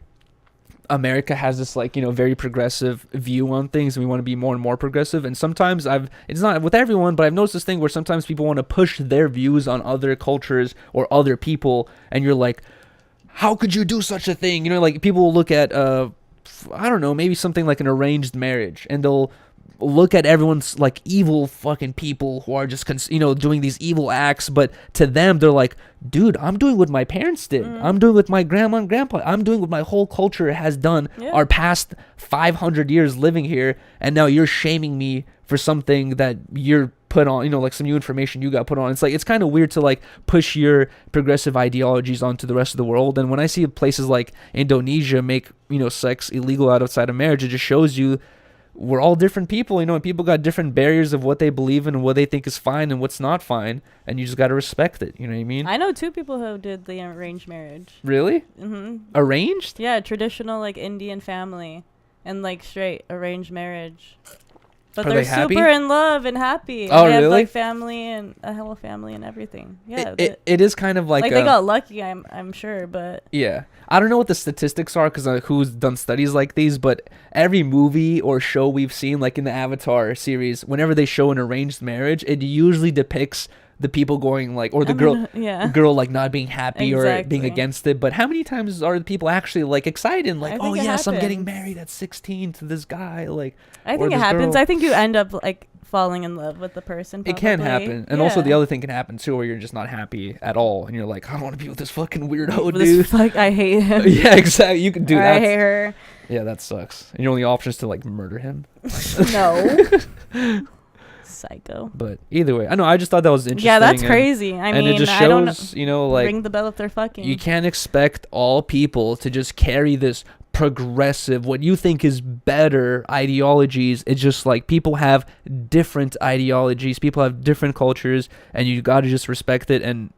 America has this like, you know, very progressive view on things, and we want to be more and more progressive. And sometimes it's not with everyone, but I've noticed this thing where sometimes people want to push their views on other cultures or other people, and you're like, how could you do such a thing? You know, like people will look at, I don't know, maybe something like an arranged marriage, and they'll look at everyone's like evil fucking people who are just, you know, doing these evil acts. But to them, they're like, dude, I'm doing what my parents did. I'm doing what my grandma and grandpa, I'm doing what my whole culture has done our past 500 years living here. And now you're shaming me for something that you're put on, like some new information you got put on. It's like, it's kind of weird to like push your progressive ideologies onto the rest of the world. And when I see places like Indonesia make, sex illegal outside of marriage, it just shows you we're all different people, and people got different barriers of what they believe in and what they think is fine and what's not fine, and you just got to respect it. You know what I mean? I know 2 people who did the arranged marriage. Really? Mm-hmm. Arranged? Yeah, traditional like Indian family and like straight arranged marriage. But they're super in love and happy. Oh, they really? have like family and a whole family and everything. Yeah. It is kind of like they got lucky, I'm sure, but yeah. I don't know what the statistics are because who's done studies like these, but every movie or show we've seen, like in the Avatar series, whenever they show an arranged marriage, it usually depicts the people going like, or the girl like not being happy or being against it. But how many times are the people actually like excited and like, oh yes, I'm getting married at 16 to this guy? Like, I think it happens. I think you end up like falling in love with the person. Probably. It can happen, and also the other thing can happen too, where you're just not happy at all, and you're like, I don't want to be with this fucking weirdo dude. I hate him. Yeah, exactly. You can do that. I hate her. Yeah, that sucks. And your only option is to like murder him. No. Psycho. But either way, I know. I just thought that was interesting. Yeah, that's crazy. I mean, it just shows, like, ring the bell if they're fucking. You can't expect all people to just carry this progressive, what you think is better ideologies. It's just like people have different ideologies, people have different cultures, and you got to just respect it and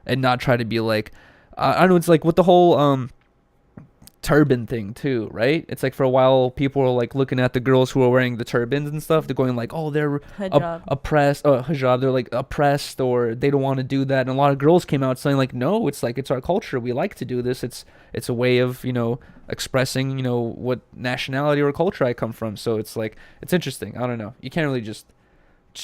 not try to be like, I don't know. It's like with the whole turban thing too, right? It's like for a while people were like looking at the girls who are wearing the turbans and stuff. They're going like, oh, they're oppressed. Hijab. They're like oppressed, or they don't want to do that. And a lot of girls came out saying like, no, it's like, it's our culture. We like to do this. It's a way of expressing what nationality or culture I come from. So it's like, it's interesting. I don't know. You can't really just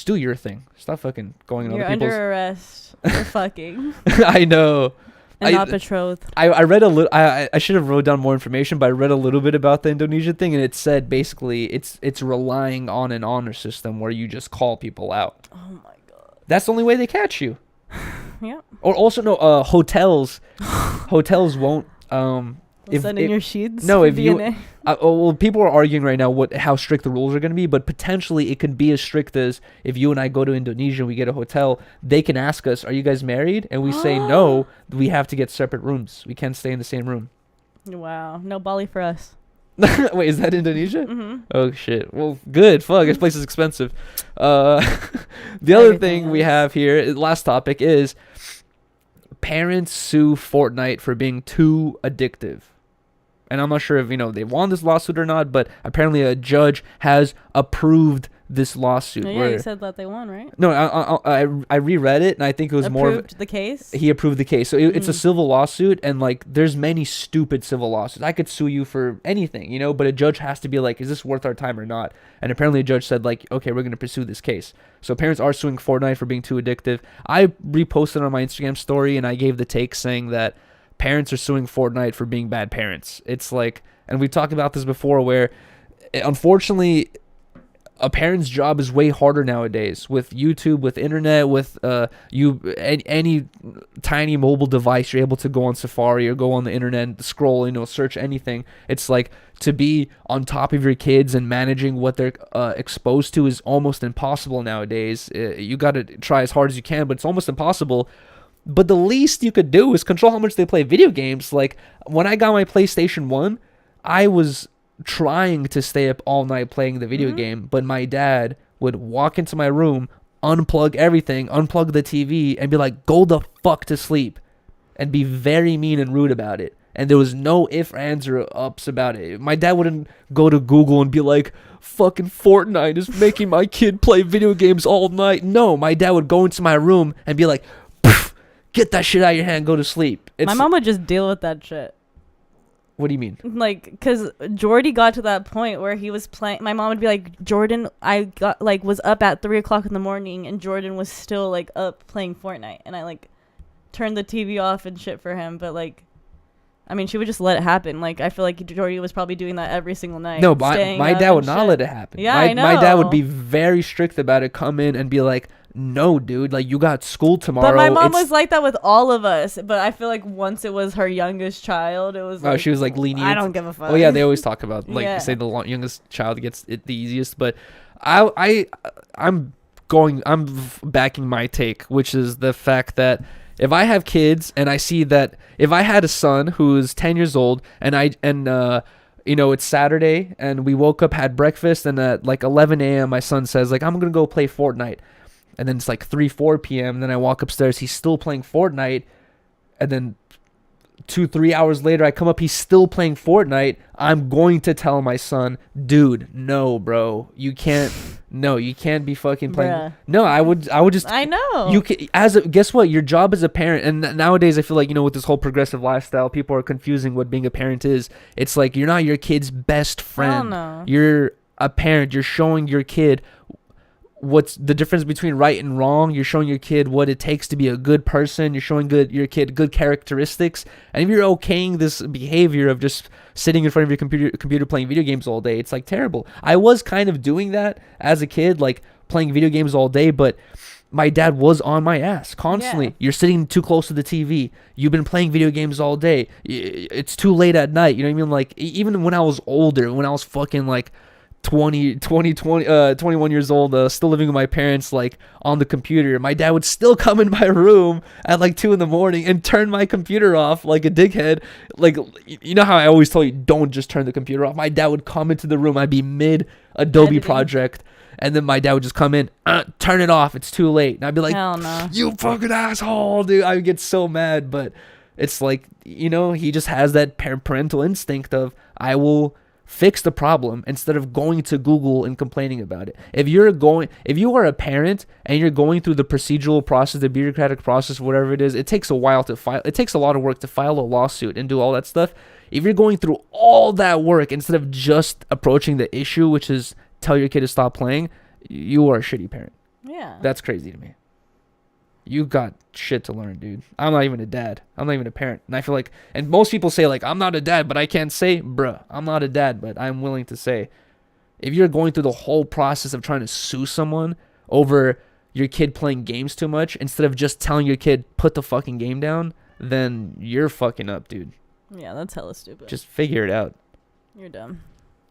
do your thing. Stop fucking going on other people's. You're under arrest for fucking. I know. And not betrothed. I read a little. I should have wrote down more information, but I read a little bit about the Indonesia thing, and it said basically it's relying on an honor system where you just call people out. Oh my god. That's the only way they catch you. Yeah. Or also no, hotels won't If send in your sheets. No, if DNA. you. Well, people are arguing right now how strict the rules are going to be, but potentially it could be as strict as if you and I go to Indonesia and we get a hotel, they can ask us, "Are you guys married?" And we say no. We have to get separate rooms. We can't stay in the same room. Wow, no Bali for us. Wait, is that Indonesia? Mm-hmm. Oh shit. Well, good. Fuck, this place is expensive. The other thing we have here, last topic, is parents sue Fortnite for being too addictive. And I'm not sure if, they won this lawsuit or not, but apparently a judge has approved this lawsuit. Yeah, you said that they won, right? No, I reread it, and I think it was more of... Approved the case? He approved the case. So it's a civil lawsuit, and, like, there's many stupid civil lawsuits. I could sue you for anything, but a judge has to be like, is this worth our time or not? And apparently a judge said, like, okay, we're going to pursue this case. So parents are suing Fortnite for being too addictive. I reposted on my Instagram story, and I gave the take saying that parents are suing Fortnite for being bad parents. It's like, and we talked about this before, where unfortunately a parent's job is way harder nowadays with YouTube, with internet, with any tiny mobile device. You're able to go on Safari or go on the internet and scroll, search anything. It's like, to be on top of your kids and managing what they're exposed to is almost impossible nowadays. You got to try as hard as you can, but it's almost impossible. But the least you could do is control how much they play video games. Like, when I got my PlayStation 1, I was trying to stay up all night playing the video game, but my dad would walk into my room, unplug everything, unplug the TV, and be like, go the fuck to sleep, and be very mean and rude about it. And there was no ifs, ands, or ups about it. My dad wouldn't go to Google and be like, fucking Fortnite is making my kid play video games all night. No, my dad would go into my room and be like, get that shit out of your hand, go to sleep. My mom would just deal with that shit. What do you mean? Like, because Jordy got to that point where he was playing. My mom would be like, Jordan, was up at 3 o'clock in the morning, and Jordan was still, like, up playing Fortnite. And I, like, turned the TV off and shit for him. But, like, I mean, she would just let it happen. Like, I feel like Jordy was probably doing that every single night. No, but my dad would not let it happen. Yeah, I know. My dad would be very strict about it, come in and be like, no, dude, like, you got school tomorrow. But my mom was like that with all of us. But I feel like once it was her youngest child, it was she was like lenient. I don't give a fuck. Oh yeah, they always talk about, like, say the youngest child gets it the easiest. But I'm backing my take, which is the fact that if I have kids and I see that if I had a son who is 10 years old and it's Saturday and we woke up, had breakfast, and at like 11 a.m. my son says like, I'm going to go play Fortnite. And then it's like 4 p.m. And then I walk upstairs, he's still playing Fortnite. And then 2-3 hours later, I come up, he's still playing Fortnite. I'm going to tell my son, dude, no, bro, you can't be fucking playing. Bruh. No, I would just. I know. You can, guess what? Your job as a parent, and nowadays I feel like, with this whole progressive lifestyle, people are confusing what being a parent is. It's like you're not your kid's best friend. No. You're a parent. You're showing your kid what's the difference between right and wrong. You're showing your kid what it takes to be a good person. You're showing your kid good characteristics. And if you're okaying this behavior of just sitting in front of your computer playing video games all day, it's like terrible. I was kind of doing that as a kid, like playing video games all day, but my dad was on my ass constantly. Yeah. You're sitting too close to the TV. You've been playing video games all day. It's too late at night. You know what I mean? Like, even when I was older, when I was fucking like 21 years old, still living with my parents, like on the computer, my dad would still come in my room at like 2 a.m. and turn my computer off like a dickhead. Like, you know how I always tell you, don't just turn the computer off. My dad would come into the room. I'd be mid Adobe Editing. project, and then my dad would just come in, turn it off, it's too late. And I'd be like, hell no. you fucking asshole, dude. I would get so mad. But it's like, he just has that parental instinct of, I will fix the problem instead of going to Google and complaining about it. If you are a parent and you're going through the procedural process, the bureaucratic process, whatever it is, it takes a while to file. It takes a lot of work to file a lawsuit and do all that stuff. If you're going through all that work instead of just approaching the issue, which is tell your kid to stop playing, you are a shitty parent. Yeah. That's crazy to me. You got shit to learn, dude. I'm not even a dad. I'm not even a parent. And I feel like, and most people say like, I'm not a dad, but I can't say, bruh, I'm not a dad, but I'm willing to say, if you're going through the whole process of trying to sue someone over your kid playing games too much, instead of just telling your kid, put the fucking game down, then you're fucking up, dude. Yeah, that's hella stupid. Just figure it out. You're dumb.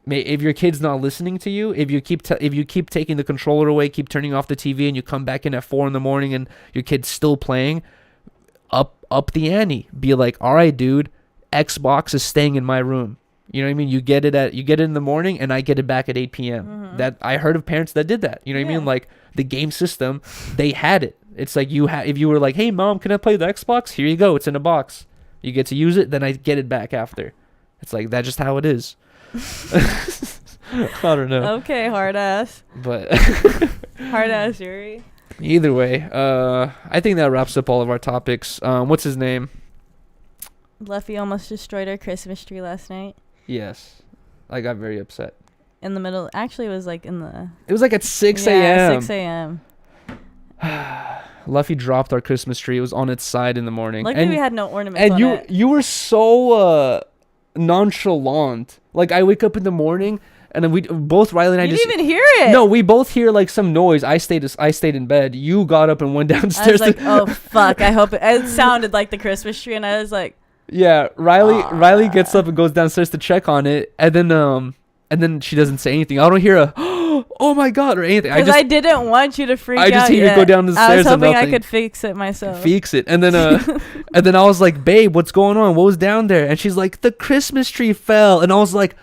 If your kid's not listening to you, if you keep taking the controller away, keep turning off the TV, and you come back in at 4 a.m. and your kid's still playing, up the ante. Be like, all right, dude, Xbox is staying in my room. You know what I mean? You get it in the morning, and I get it back at 8 p.m. Mm-hmm. That I heard of parents that did that. You know what I mean? Like the game system, they had it. It's like if you were like, hey mom, can I play the Xbox? Here you go, it's in a box. You get to use it, then I get it back after. It's like that's just how it is. I don't know. Okay, hard ass. But Hard ass Yuri. either way, I think that wraps up all of our topics. What's his name? Luffy almost destroyed our Christmas tree last night. Yes. I got very upset. In the middle. Actually, it was like in the... It was like at 6 Yeah, a.m. 6 a.m. Luffy dropped our Christmas tree. It was on its side in the morning. Luckily, we had no ornaments And on it. you were so nonchalant. Like, I wake up in the morning, and then we both, Rylee and I You just... didn't even hear it. No, we both hear like some noise. I stayed in bed. You got up and went I downstairs. was like, oh, fuck. I hope it sounded like the Christmas tree. And I was like... Yeah, Rylee gets up and goes downstairs to check on it, and then she doesn't say anything. I don't hear a oh my god or anything. Because I didn't want you to freak out. I just hear you go down the stairs. I was hoping and I nothing. could fix it myself. Fix it, and then and then I was like, babe, what's going on? What was down there? And she's like, the Christmas tree fell, and I was like,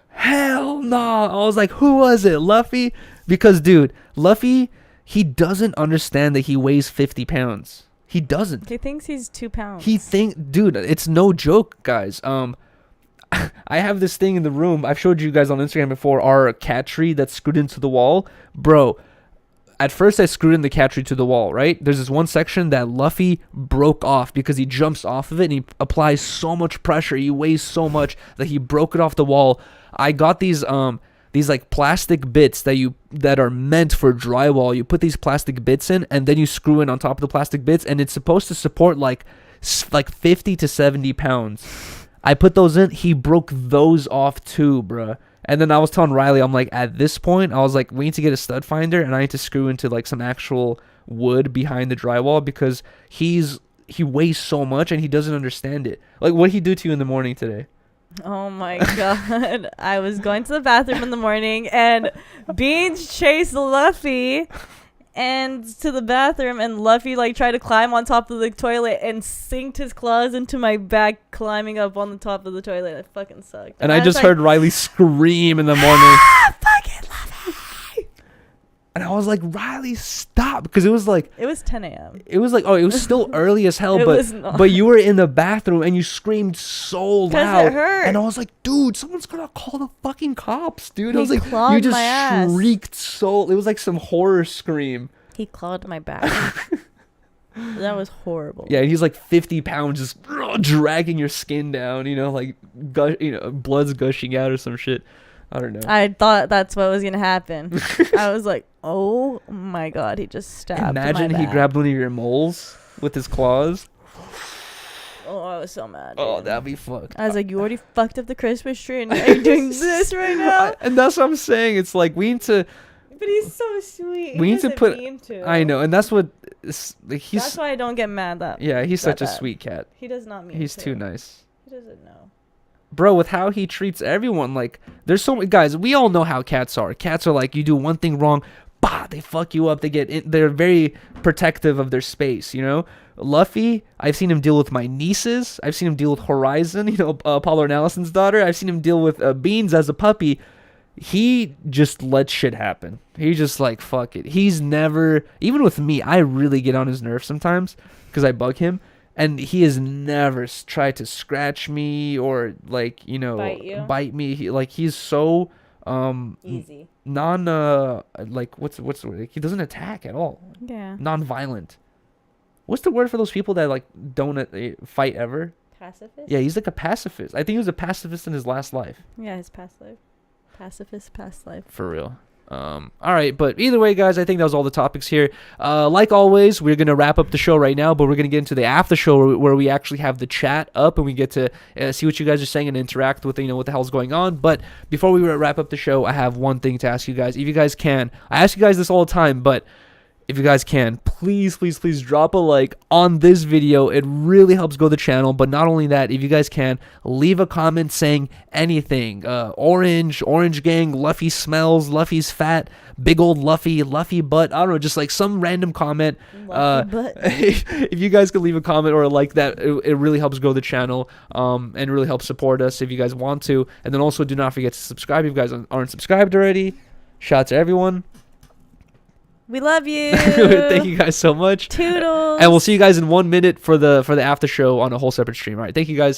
hell no. I was like, who was it, Luffy? Because dude, Luffy, he doesn't understand that he weighs 50 pounds. He doesn't. He thinks he's 2 pounds. Dude, it's no joke, guys. I have this thing in the room. I've showed you guys on Instagram before, our cat tree that's screwed into the wall. Bro, at first I screwed in the cat tree to the wall, right? There's this one section that Luffy broke off because he jumps off of it and he applies so much pressure. He weighs so much that he broke it off the wall. I got these like plastic bits that are meant for drywall. You put these plastic bits in, and then you screw in on top of the plastic bits, and it's supposed to support like 50 to 70 pounds. I put those in. He broke those off too, bruh. And then I was telling Rylee, I'm like, at this point, I was like, we need to get a stud finder, and I need to screw into like some actual wood behind the drywall because he weighs so much and he doesn't understand it. Like, what did he do to you in the morning today? Oh my god. I was going to the bathroom in the morning and Beans chased Luffy ends to the bathroom, and Luffy like tried to climb on top of the toilet and sinked his claws into my back, climbing up on the top of the toilet. It fucking sucked. And I was just like, heard Rylee scream in the morning. "Ah, fucking Luffy!" And I was like, Rylee, stop. Because it was like, It was 10 a.m. it was still early as hell. It but was not. but you were in the bathroom and you screamed so 'Cause loud. it hurt. And I was like, dude, someone's going to call the fucking cops, dude. I He was like, you clawed just my ass. shrieked so. It was like some horror scream. He clawed my back. That was horrible. Yeah, and he's like 50 pounds just dragging your skin down, like blood's gushing out or some shit. I don't know. I thought that's what was gonna happen. I was like, "Oh my god!" He just stabbed. Imagine my he back. grabbed one of your moles with his claws. Oh, I was so mad. Oh, dude. that'd be fucked. I was like, "You already fucked up the Christmas tree, and now you're doing this right now." And that's what I'm saying. It's like we need to. But he's so sweet. We He need to doesn't put. mean to. I know, and that's what. Like, he's. That's why I don't get mad that. Yeah, he's that such a bad. sweet cat. He does not mean. He's to. too nice. He doesn't know. Bro, with how he treats everyone, like, there's so many guys. We all know how cats are. Cats are like, you do one thing wrong, bah, they fuck you up. They're very protective of their space. Luffy, I've seen him deal with my nieces. I've seen him deal with Horizon. Potlord and Allison's daughter. I've seen him deal with Beans as a puppy. He just lets shit happen. He just like, fuck it. He's never, even with me, I really get on his nerves sometimes because I bug him. And he has never tried to scratch me or like, bite me. He's so Easy. what's the word? He doesn't attack at all. Yeah. Non-violent. What's the word for those people that like don't fight ever? Pacifist. Yeah, he's like a pacifist. I think he was a pacifist in his last life. Yeah, his past life. Pacifist past life. For real. All right, but either way, guys, I think that was all the topics here. Like always, we're gonna wrap up the show right now, but we're gonna get into the after show where we actually have the chat up and we get to see what you guys are saying and interact with what the hell's going on. But before we wrap up the show, I have one thing to ask you guys. If you guys can, I ask you guys this all the time, but if you guys can, please drop a like on this video. It really helps grow the channel. But not only that, if you guys can, leave a comment saying anything. Orange gang, Luffy smells, Luffy's fat, big old Luffy butt. I don't know, just like some random comment. Butt. If you guys could leave a comment or like that, it really helps grow the channel and really helps support us if you guys want to. And then also do not forget to subscribe if you guys aren't subscribed already. Shout out to everyone. We love you. Thank you guys so much. Toodles. And we'll see you guys in 1 minute for the after show on a whole separate stream. All right. Thank you guys.